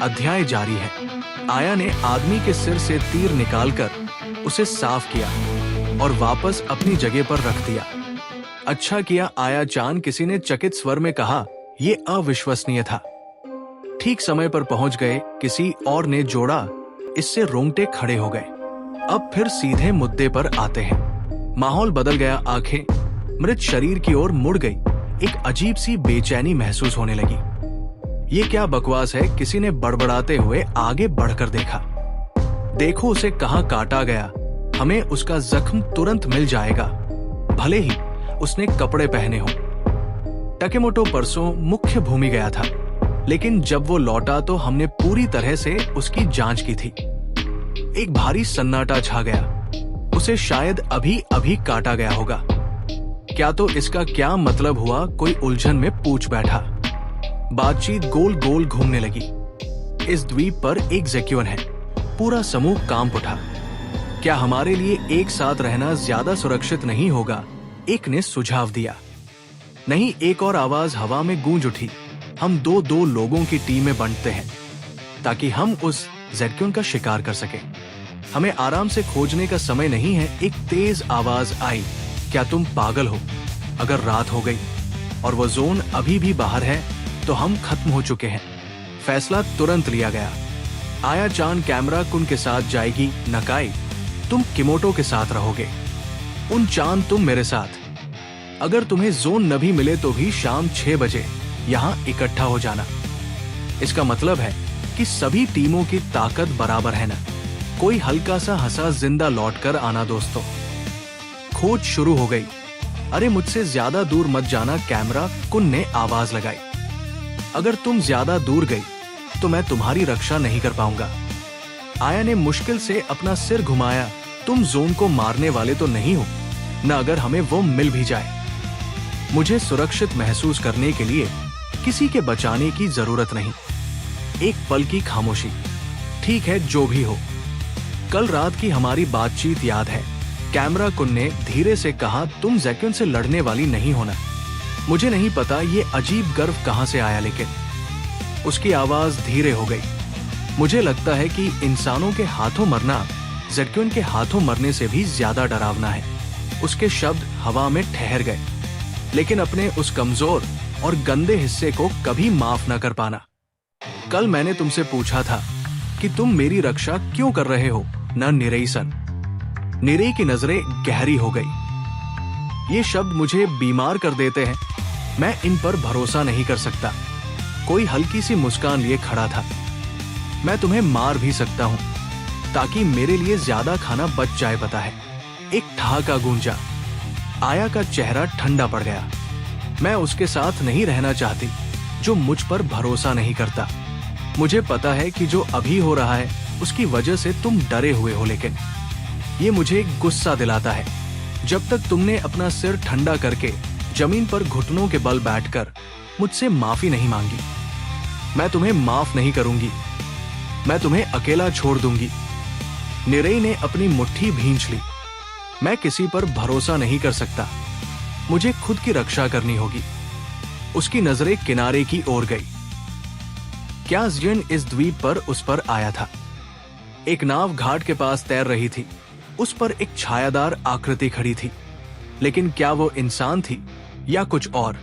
अध्याय जारी है। आया ने आदमी के सिर से तीर निकालकर उसे साफ किया और वापस अपनी जगह पर रख दिया। अच्छा किया आया चान, किसी ने चकित स्वर में कहा। यह अविश्वसनीय था। ठीक समय पर पहुंच गए, किसी और ने जोड़ा। इससे रोंगटे खड़े हो गए। अब फिर सीधे मुद्दे पर आते हैं। माहौल बदल गया। आंखें मृत शरीर की ओर मुड़ गई। एक अजीब सी बेचैनी महसूस होने लगी। ये क्या बकवास है? किसी ने बड़बड़ाते हुए आगे बढ़कर देखा। देखो उसे कहां काटा गया। हमें उसका जख्म तुरंत मिल जाएगा, भले ही उसने कपड़े पहने हों। टाकेमोटो परसों मुख्य भूमि गया था, लेकिन जब वो लौटा तो हमने पूरी तरह से उसकी जांच की थी। एक भारी सन्नाटा छा गया। उसे शायद अभी अभी काटा गया होगा। क्या तो इसका क्या मतलब हुआ? कोई उलझन में पूछ बैठा। बातचीत गोल गोल घूमने लगी। इस द्वीप पर एक ज़ेक्युइन है। पूरा समूह कांप उठा। क्या हमारे लिए एक साथ रहना ज्यादा सुरक्षित नहीं होगा? एक ने सुझाव दिया। नहीं, एक और आवाज हवा में गूंज उठी। हम दो लोगों की टीम में बंटते हैं ताकि हम उस ज़ेक्युइन का शिकार कर सकें। हमें आराम से खोजने का समय नहीं है। एक तेज आवाज आई। क्या तुम पागल हो? अगर रात हो गई और वो जोन अभी भी बाहर है तो हम खत्म हो चुके हैं। फैसला तुरंत लिया गया। आया चान कैमरा कुन के साथ जाएगी। नकाई, तुम किमोटो के साथ रहोगे। उन चांद, तुम मेरे साथ। अगर तुम्हें जोन न भी मिले तो भी शाम 6 बजे यहाँ इकट्ठा हो जाना। इसका मतलब है कि सभी टीमों की ताकत बराबर है ना। कोई हल्का सा हंसा जिंदा लौटकर आना दोस्तों। खोज शुरू हो गई। अरे मुझसे ज्यादा दूर मत जाना कैमरा कुन ने आवाज लगाई। अगर तुम ज्यादा दूर गई तो मैं तुम्हारी रक्षा नहीं कर पाऊंगा। आया ने मुश्किल से अपना सिर घुमाया। तुम जोन को मारने वाले तो नहीं हो न, अगर हमें वो मिल भी जाए। मुझे सुरक्षित महसूस करने के लिए किसी के बचाने की जरूरत नहीं। एक पल की खामोशी। ठीक है जो भी हो। कल रात की हमारी बातचीत याद है? कैमरा कुन ने धीरे से कहा, तुम ज़ैक्युन से लड़ने वाली नहीं होना। मुझे नहीं पता ये अजीब गर्व कहां से आया, लेकिन उसकी आवाज धीरे हो गई। मुझे लगता है कि इंसानों के हाथों मरना ज़ैक्युन के हाथों मरने से भी ज्यादा डरावना है। उसके शब्द हवा में ठहर गए, लेकिन अपने उस कमजोर और गंदे हिस्से को कभी माफ न कर पाना। कल मैंने तुमसे पूछा था कि तुम मेरी रक्षा क्यों कर रहे हो न निरई सन। निरई की नजरें गहरी हो गई। ये शब्द मुझे बीमार कर देते हैं। मैं इन पर भरोसा नहीं कर सकता। कोई हल्की सी मुस्कान लिए खड़ा था। मैं तुम्हें मार भी सकता हूं ताकि मेरे लिए ज्यादा खाना बच जाए, पता है। एक ठहाका गूंजा। आया का चेहरा ठंडा पड़ गया। मैं उसके साथ नहीं रहना चाहती जो मुझ पर भरोसा नहीं करता। मुझे पता है कि जो अभी हो रहा है उसकी वजह से तुम डरे हुए हो, लेकिन ये मुझे गुस्सा दिलाता है। जब तक तुमने अपना सिर ठंडा करके जमीन पर घुटनों के बल बैठकर मुझसे माफी नहीं मांगी, मैं तुम्हें माफ नहीं करूंगी। मैं तुम्हें अकेला छोड़ दूंगी। निरई ने अपनी मुट्ठी भींच ली। मैं किसी पर भरोसा नहीं कर सकता। मुझे खुद की रक्षा करनी होगी। उसकी नजरें किनारे की ओर गई। क्या ज़ियन इस द्वीप पर उस पर आया था? एक नाव घाट के पास तैर रही थी। उस पर एक छायादार आकृति खड़ी थी, लेकिन क्या वो इंसान थी या कुछ और?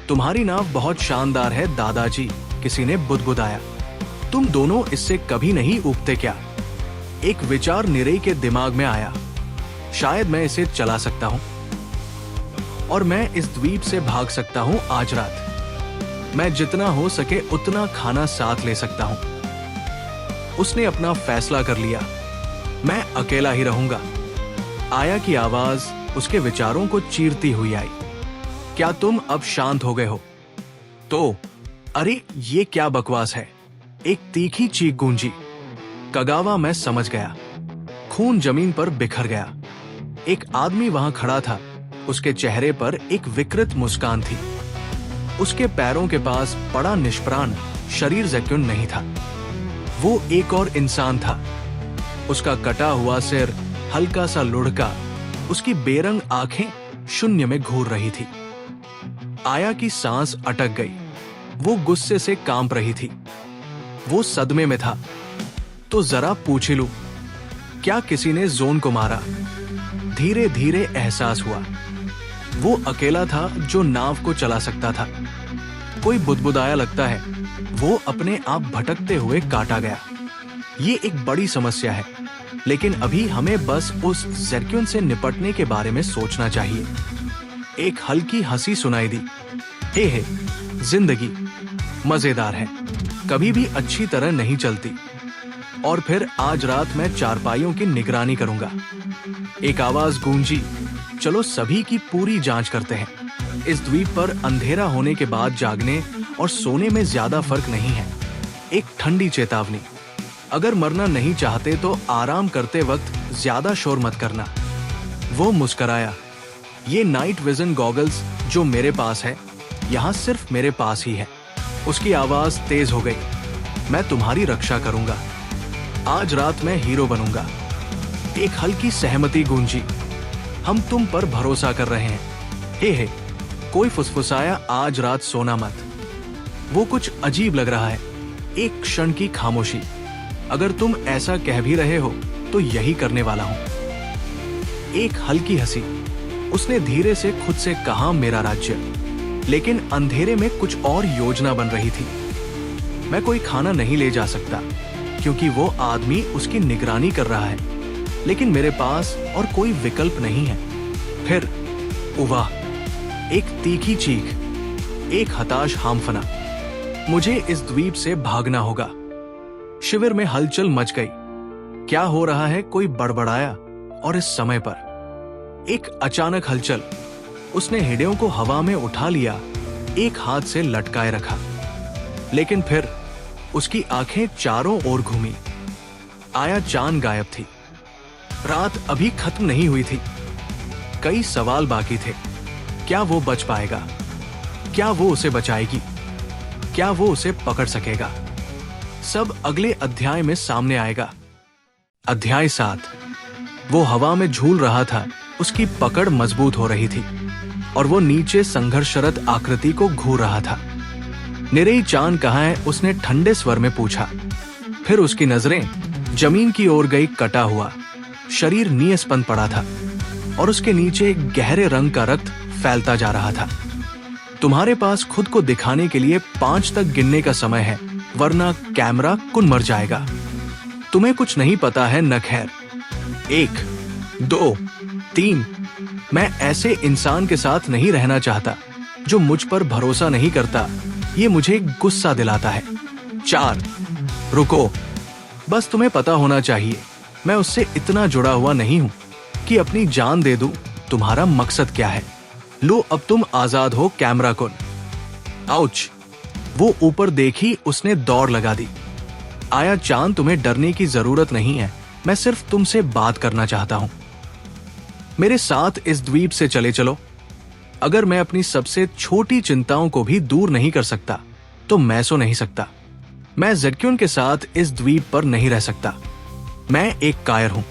तुम्हारी नाव बहुत शानदार है दादाजी, किसी ने बुदबुदाया। तुम दोनों इससे कभी नहीं ऊबते क्या? एक विचार निरई के दिमाग में आया। शायद मैं इसे चला सकता हूं और मैं इस द्वीप से भाग सकता हूं आज रात। मैं जितना हो सके उतना खाना साथ ले सकता हूं। उसने अपना फैसला कर लिया। मैं अकेला ही रहूंगा। आया की आवाज उसके विचारों को चीरती हुई आई। क्या तुम अब शांत हो गए हो? तो अरे ये क्या बकवास है? एक तीखी चीख गूंजी। कगावा मैं समझ गया। खून जमीन पर बिखर गया। एक आदमी वहां खड़ा था। उसके चेहरे पर एक विकृत मुस्कान थी। उसके पैरों के पास बड़ा निष्प्राण शरीर ज़ैक्युन नहीं था। वो एक और इंसान था। उसका कटा हुआ सिर हल्का सा लुढ़का। उसकी बेरंग आंखें शून्य में घूर रही थी। आया की सांस अटक गई। वो गुस्से से कांप रही थी। वो सदमे में था। तो जरा पूछ लूं, क्या किसी ने जोन को मारा? धीरे धीरे एहसास हुआ वो अकेला था जो नाव को चला सकता था। कोई बुदबुदाया, लगता है वो अपने आप भटकते हुए काटा गया। ये एक बड़ी समस्या है, लेकिन अभी हमें बस उस ज़ैक्युन से निपटने के बारे में सोचना चाहिए। एक हल्की हंसी सुनाई दी। हे जिंदगी मजेदार है, कभी भी अच्छी तरह नहीं चलती। और फिर आज रात मैं चारपाइयों की निगरानी करूंगा। एक आवाज गूंजी, चलो सभी की पूरी जांच करते हैं। इस द्वीप पर अंधेरा होने के बाद जागने और सोने में ज्यादा फर्क नहीं है। एक ठंडी चेतावनी, अगर मरना नहीं चाहते तो आराम करते वक्त ज्यादा शोर मत करना। वो मुस्कराया। ये नाइट विजन गॉगल्स जो मेरे पास है, यहाँ सिर्फ मेरे पास ही है। उसकी आवाज तेज हो गई। मैं तुम्हारी रक्षा करूंगा। आज रात मैं हीरो बनूंगा। एक हल्की सहमति गूंजी। हम तुम पर भरोसा कर रहे हैं। हे कोई फुसफुसाया, आज रात सोना मत। वो कुछ अजीब लग रहा है। एक क्षण की खामोशी। अगर तुम ऐसा कह भी रहे हो तो यही करने वाला हूं। एक हल्की हंसी। उसने धीरे से खुद से कहा, मेरा राज्य। लेकिन अंधेरे में कुछ और योजना बन रही थी। मैं कोई खाना नहीं ले जा सकता क्योंकि वो आदमी उसकी निगरानी कर रहा है, लेकिन मेरे पास और कोई विकल्प नहीं है। फिर वाह, एक तीखी चीख, एक हताश हामफना। मुझे इस द्वीप से भागना होगा। शिविर में हलचल मच गई। क्या हो रहा है, कोई बड़बड़ाया, और इस समय पर एक अचानक हलचल। उसने हिडेओ को हवा में उठा लिया, एक हाथ से लटकाए रखा, लेकिन फिर उसकी आंखें चारों ओर घूमी। आया चान गायब थी। रात अभी खत्म नहीं हुई थी। कई सवाल बाकी थे। क्या वो बच पाएगा? क्या वो उसे बचाएगी? क्या वो उसे पकड़ सकेगा? सब अगले अध्याय में सामने आएगा। अध्याय 7। वो हवा में झूल रहा था, उसकी पकड़ मजबूत हो रही थी और वो नीचे संघर्षरत आकृति को घूर रहा था। निरेई चान कहाँ है? उसने ठंडे स्वर में पूछा। फिर उसकी नजरें जमीन की ओर गई। कटा हुआ शरीर निस्पंद पड़ा था और उसके नीचे गहरे रंग का रक्त फैलता जा रहा था। तुम्हारे पास खुद को दिखाने के लिए 5 तक गिनने का समय है, वरना कैमरा कुन मर जाएगा। तुम्हें कुछ नहीं पता है न खैर। 1, 2, 3। मैं ऐसे इंसान के साथ नहीं रहना चाहता जो मुझ पर भरोसा नहीं करता। ये मुझे गुस्सा दिलाता है। 4। रुको, बस तुम्हें पता होना चाहिए, मैं उससे इतना जुड़ा हुआ नहीं हूं कि अपनी जान दे दूं। तुम्हारा मकसद क्या है? लो, अब तुम आजाद हो कैमरा कुन। आउच! वो ऊपर देखी, उसने दौड़ लगा दी। आया चान, तुम्हें डरने की जरूरत नहीं है, मैं सिर्फ तुमसे बात करना चाहता हूं। मेरे साथ इस द्वीप से चले चलो। अगर मैं अपनी सबसे छोटी चिंताओं को भी दूर नहीं कर सकता तो मैं सो नहीं सकता। मैं ज़ेक्युन के साथ इस द्वीप पर नहीं रह सकता। मैं एक कायर हूं।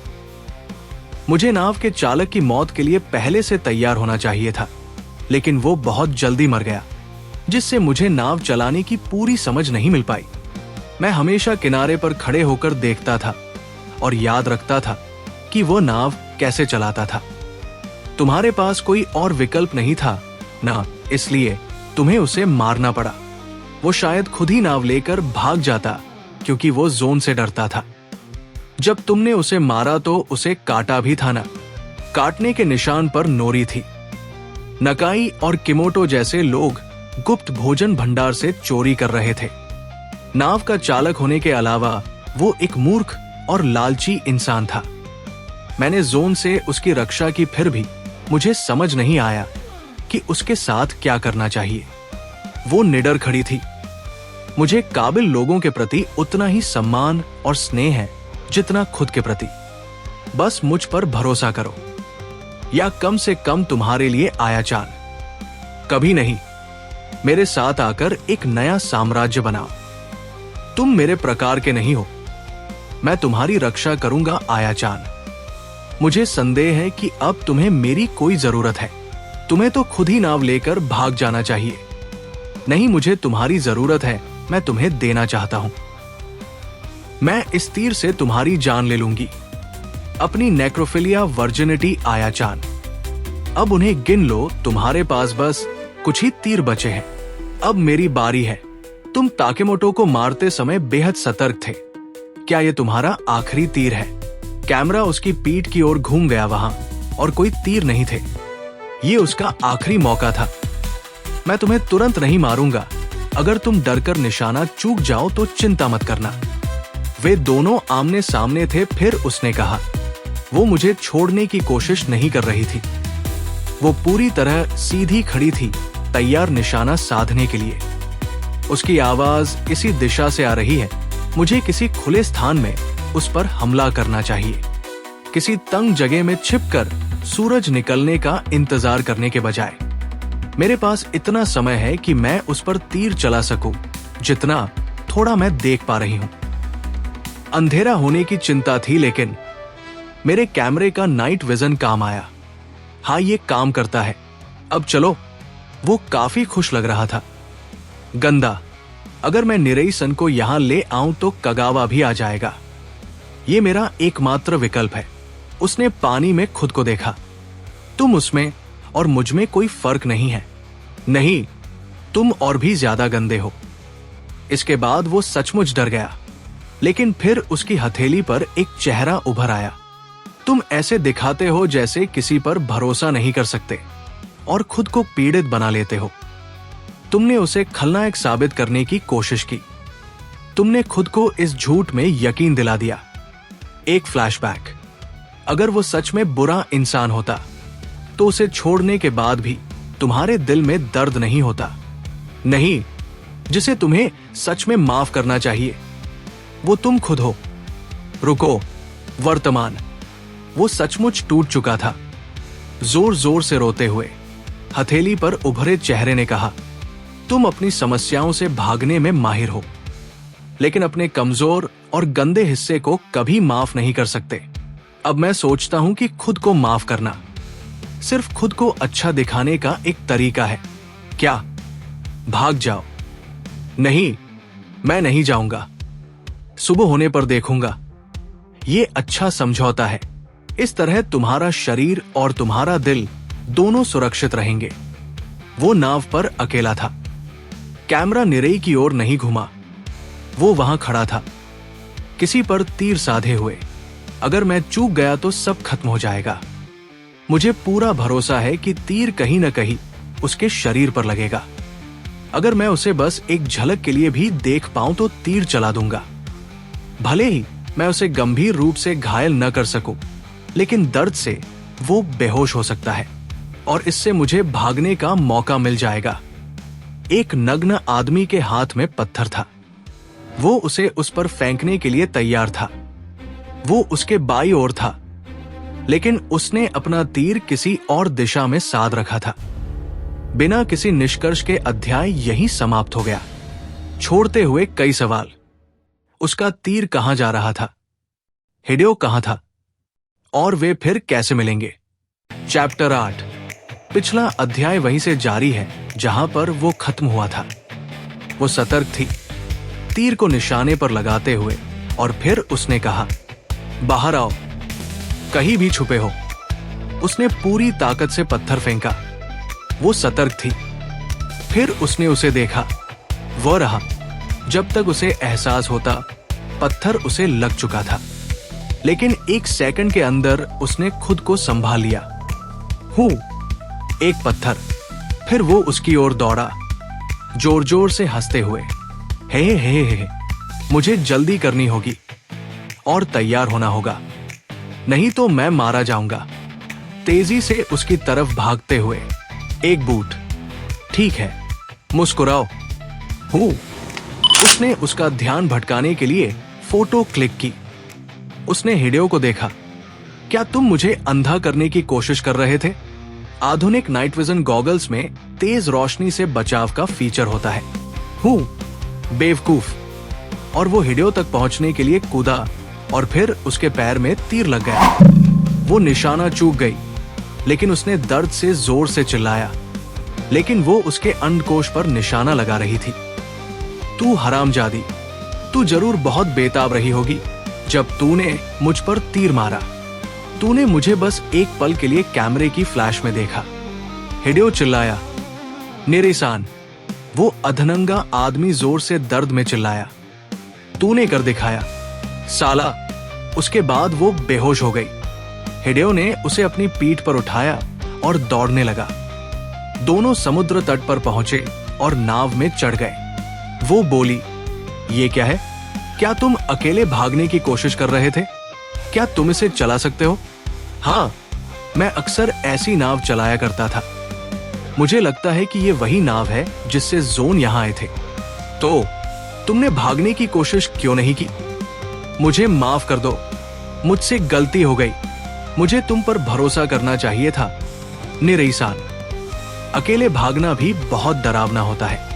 मुझे नाव के चालक की मौत के लिए पहले से तैयार होना चाहिए था, लेकिन वो बहुत जल्दी मर गया, जिससे मुझे नाव चलाने की पूरी समझ नहीं मिल पाई। मैं हमेशा किनारे पर खड़े होकर देखता था और याद रखता था कि वो नाव कैसे चलाता था। तुम्हारे पास कोई और विकल्प नहीं था ना, इसलिए तुम्हें उसे मारना पड़ा। वो शायद खुद ही नाव लेकर भाग जाता, क्योंकि वो जोन से डरता था। जब तुमने उसे मारा तो उसे काटा भी था ना। काटने के निशान पर नोरी थी। नकाई और किमोटो जैसे लोग गुप्त भोजन भंडार से चोरी कर रहे थे। नाव का चालक होने के अलावा वो एक मूर्ख और लालची इंसान था। मैंने जोन से उसकी रक्षा की, फिर भी मुझे समझ नहीं आया कि उसके साथ क्या करना चाहिए। वो निडर खड़ी थी। मुझे काबिल लोगों के प्रति उतना ही सम्मान और स्नेह है जितना खुद के प्रति। बस मुझ पर भरोसा करो, या कम से कम तुम्हारे लिए आया चान। कभी नहीं, मेरे साथ आकर एक नया साम्राज्य बनाओ। तुम मेरे प्रकार के नहीं हो। मैं तुम्हारी रक्षा करूंगा आया चान। मुझे संदेह है कि अब तुम्हें मेरी कोई जरूरत है। तुम्हें तो खुद ही नाव लेकर भाग जाना चाहिए। नहीं, मुझे तुम्हारी जरूरत है, मैं तुम्हें देना चाहता हूं। मैं इस तीर से तुम्हारी जान ले लूंगी। अपनी नेक्रोफिलिया वर्जिनिटी आया चान। अब उन्हें गिन लो, तुम्हारे पास बस कुछ ही तीर बचे हैं। अब मेरी बारी है। तुम ताकेमोटो को मारते समय बेहद सतर्क थे। क्या यह तुम्हारा आखिरी तीर है? कैमरा उसकी पीठ की ओर घूम गया। वहां और कोई तीर नहीं थे। ये उसका आखिरी मौका था। मैं तुम्हें तुरंत नहीं मारूंगा। अगर तुम डरकर निशाना चूक जाओ तो चिंता मत करना। वे दोनों आमने सामने थे। फिर उसने कहा। वो मुझे छोड़ने की कोशिश नहीं कर रही थी। वो पूरी तरह सीधी खड़ी थी, तैयार निशाना साधने के लिए। उसकी आवाज इसी दिशा से आ रही है। मुझे किसी खुले स्थान में उस पर हमला करना चाहिए, किसी तंग जगह में छिपकर सूरज निकलने का इंतजार करने के बजाय। मेरे पास इतना समय है कि मैं उस पर तीर चला सकूं, जितना थोड़ा मैं देख पा रही हूं। अंधेरा होने की चिंता थी, लेकिन मेरे कैमरे का नाइट विजन काम आया। हाँ, ये काम करता है। अब चलो। वो काफी खुश लग रहा था। गंदा, अगर मैं निरेई सन को यहां ले आऊं तो कगावा भी आ जाएगा। ये मेरा एकमात्र विकल्प है। उसने पानी में खुद को देखा। तुम उसमें और मुझ में कोई फर्क नहीं है। नहीं, तुम और भी ज्यादा गंदे हो। इसके बाद वो सचमुच डर गया, लेकिन फिर उसकी हथेली पर एक चेहरा उभर आया। तुम ऐसे दिखाते हो जैसे किसी पर भरोसा नहीं कर सकते और खुद को पीड़ित बना लेते हो। तुमने उसे खलनायक साबित करने की कोशिश की। तुमने खुद को इस झूठ में यकीन दिला दिया। एक फ्लैशबैक, अगर वो सच में बुरा इंसान होता तो उसे छोड़ने के बाद भी तुम्हारे दिल में दर्द नहीं होता। नहीं, जिसे तुम्हें सच में माफ करना चाहिए वो तुम खुद हो। रुको, वर्तमान। वो सचमुच टूट चुका था। जोर जोर से रोते हुए हथेली पर उभरे चेहरे ने कहा, तुम अपनी समस्याओं से भागने में माहिर हो, लेकिन अपने कमजोर और गंदे हिस्से को कभी माफ नहीं कर सकते। अब मैं सोचता हूं कि खुद को माफ करना सिर्फ खुद को अच्छा दिखाने का एक तरीका है। क्या भाग जाओ? नहीं, मैं नहीं जाऊंगा। सुबह होने पर देखूंगा। ये अच्छा समझौता है। इस तरह तुम्हारा शरीर और तुम्हारा दिल दोनों सुरक्षित रहेंगे। वो नाव पर अकेला था। कैमरा निरई की ओर नहीं घुमा। वो वहां खड़ा था, किसी पर तीर साधे हुए। अगर मैं चूक गया तो सब खत्म हो जाएगा। मुझे पूरा भरोसा है कि तीर कहीं न कहीं उसके शरीर पर लगेगा। अगर मैं उसे बस एक झलक के लिए भी देख पाऊं तो तीर चला दूंगा। भले ही मैं उसे गंभीर रूप से घायल न कर सकूं, लेकिन दर्द से वो बेहोश हो सकता है और इससे मुझे भागने का मौका मिल जाएगा। एक नग्न आदमी के हाथ में पत्थर था। वो उसे उस पर फेंकने के लिए तैयार था। वो उसके बाईं ओर था, लेकिन उसने अपना तीर किसी और दिशा में साध रखा था। बिना किसी निष्कर्ष के अध्याय यहीं समाप्त हो गया, छोड़ते हुए कई सवाल। उसका तीर कहां जा रहा था? हिडेओ कहां था? और वे फिर कैसे मिलेंगे? चैप्टर 8। पिछला अध्याय वहीं से जारी है जहां पर वो खत्म हुआ था। वो सतर्क थी, तीर को निशाने पर लगाते हुए, और फिर उसने कहा, बाहर आओ, कहीं भी छुपे हो। उसने पूरी ताकत से पत्थर फेंका। वो सतर्क थी। फिर उसने उसे देखा। वह रहा जब तक उसे एहसास होता पत्थर उसे लग चुका था, लेकिन एक सेकंड के अंदर उसने खुद को संभाल लिया। एक पत्थर। फिर वो उसकी ओर दौड़ा, जोर जोर से हंसते हुए। हे, मुझे जल्दी करनी होगी और तैयार होना होगा, नहीं तो मैं मारा जाऊंगा। तेजी से उसकी तरफ भागते हुए, एक बूट। ठीक है, मुस्कुराओ। उसने उसका ध्यान भटकाने के लिए फोटो क्लिक की। उसने हिडेओ को देखा। क्या तुम मुझे अंधा करने की कोशिश कर रहे थे? आधुनिक नाइट विजन गॉगल्स में तेज रोशनी से बचाव का फीचर होता है। बेवकूफ। और वो हिडेओ तक पहुंचने के लिए कूदा और फिर उसके पैर में तीर लग गया। वो निशाना चूक गई, लेकिन उसने दर्द से जोर से चिल्लाया, लेकिन वो उसके अंडकोश पर निशाना लगा रही थी। तू हरामजादी, तू जरूर बहुत बेताब रही होगी जब तूने मुझ पर तीर मारा। तूने मुझे बस एक पल के लिए कैमरे की फ्लैश में देखा। हिडेओ चिल्लाया, निरेसान। वो अधनंगा आदमी जोर से दर्द में चिल्लाया, तूने कर दिखाया, साला। उसके बाद वो बेहोश हो गई। हिडेओ ने उसे अपनी पीठ पर उठाया और दौड़ने लगा। दोनों समुद्र तट पर पहुंचे और नाव में चढ़ गए। वो बोली, ये क्या है? क्या तुम अकेले भागने की कोशिश कर रहे थे? क्या तुम इसे चला सकते हो? हाँ, मैं अक्सर ऐसी नाव चलाया करता था। मुझे लगता है कि ये वही नाव है जिससे जोन यहां आए थे। तो तुमने भागने की कोशिश क्यों नहीं की? मुझे माफ कर दो, मुझसे गलती हो गई। मुझे तुम पर भरोसा करना चाहिए था, निरेसान। अकेले भागना भी बहुत डरावना होता है।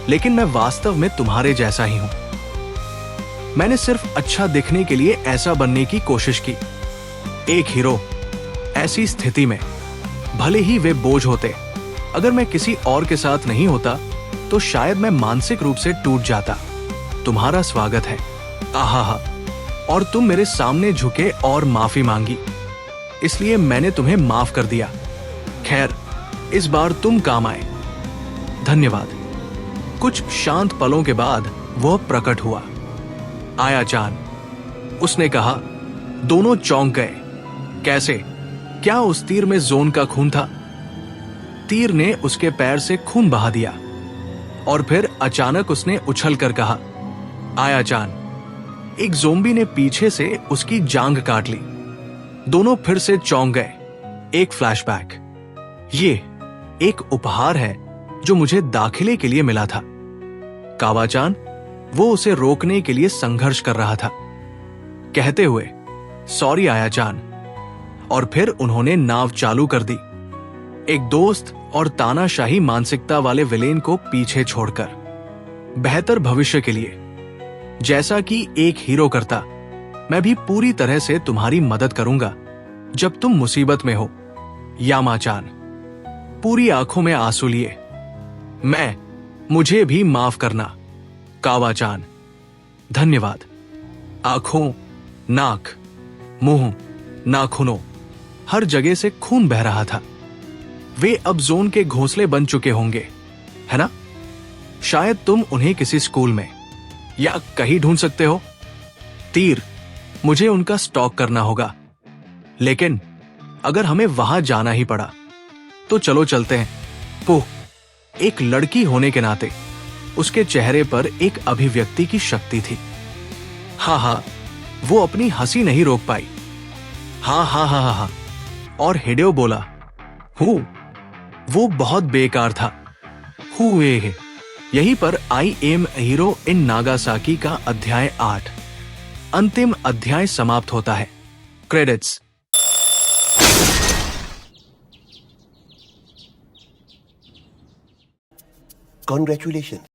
लेकिन मैं वास्तव में तुम्हारे जैसा ही हूं। मैंने सिर्फ अच्छा दिखने के लिए ऐसा बनने की कोशिश की। एक हीरो ऐसी स्थिति में भले ही वे बोझ होते, अगर मैं किसी और के साथ नहीं होता तो शायद मैं मानसिक रूप से टूट जाता। तुम्हारा स्वागत है। आहा, और तुम मेरे सामने झुके और माफी मांगी, इसलिए मैंने तुम्हें माफ कर दिया। खैर, इस बार तुम काम आए। धन्यवाद। कुछ शांत पलों के बाद वह प्रकट हुआ। आया चान, उसने कहा। दोनों चौंक गए। कैसे? क्या उस तीर में जोन का खून था? तीर ने उसके पैर से खून बहा दिया और फिर अचानक उसने उछलकर कहा, आया चान। एक ज़ोंबी ने पीछे से उसकी जांघ काट ली। दोनों फिर से चौंक गए। एक फ्लैशबैक। ये एक उपहार है जो मुझे दाखिले के लिए मिला था। कावाचान वो उसे रोकने के लिए संघर्ष कर रहा था, कहते हुए, सॉरी आया चान। और फिर उन्होंने नाव चालू कर दी, एक दोस्त और तानाशाही मानसिकता वाले विलेन को पीछे छोड़कर, बेहतर भविष्य के लिए। जैसा कि एक हीरो करता, मैं भी पूरी तरह से तुम्हारी मदद करूंगा जब तुम मुसीबत में हो, यामा-चान। पूरी आंखों में आंसू लिए, मुझे भी माफ करना, कावा-चान। धन्यवाद। आंखों, नाक, मुंह, नाखूनों, हर जगह से खून बह रहा था। वे अब जोन के घोंसले बन चुके होंगे, है ना? शायद तुम उन्हें किसी स्कूल में या कहीं ढूंढ सकते हो। तीर, मुझे उनका स्टॉक करना होगा, लेकिन अगर हमें वहां जाना ही पड़ा तो चलो चलते हैं। पुह, एक लड़की होने के नाते उसके चेहरे पर एक अभिव्यक्ति की शक्ति थी। हाँ, वो अपनी हंसी नहीं रोक पाई। हाँ। और हिडेओ बोला, वो बहुत बेकार था। यहीं पर I am hero in Nagasaki का अध्याय 8 अंतिम अध्याय समाप्त होता है। क्रेडिट्स। Congratulations.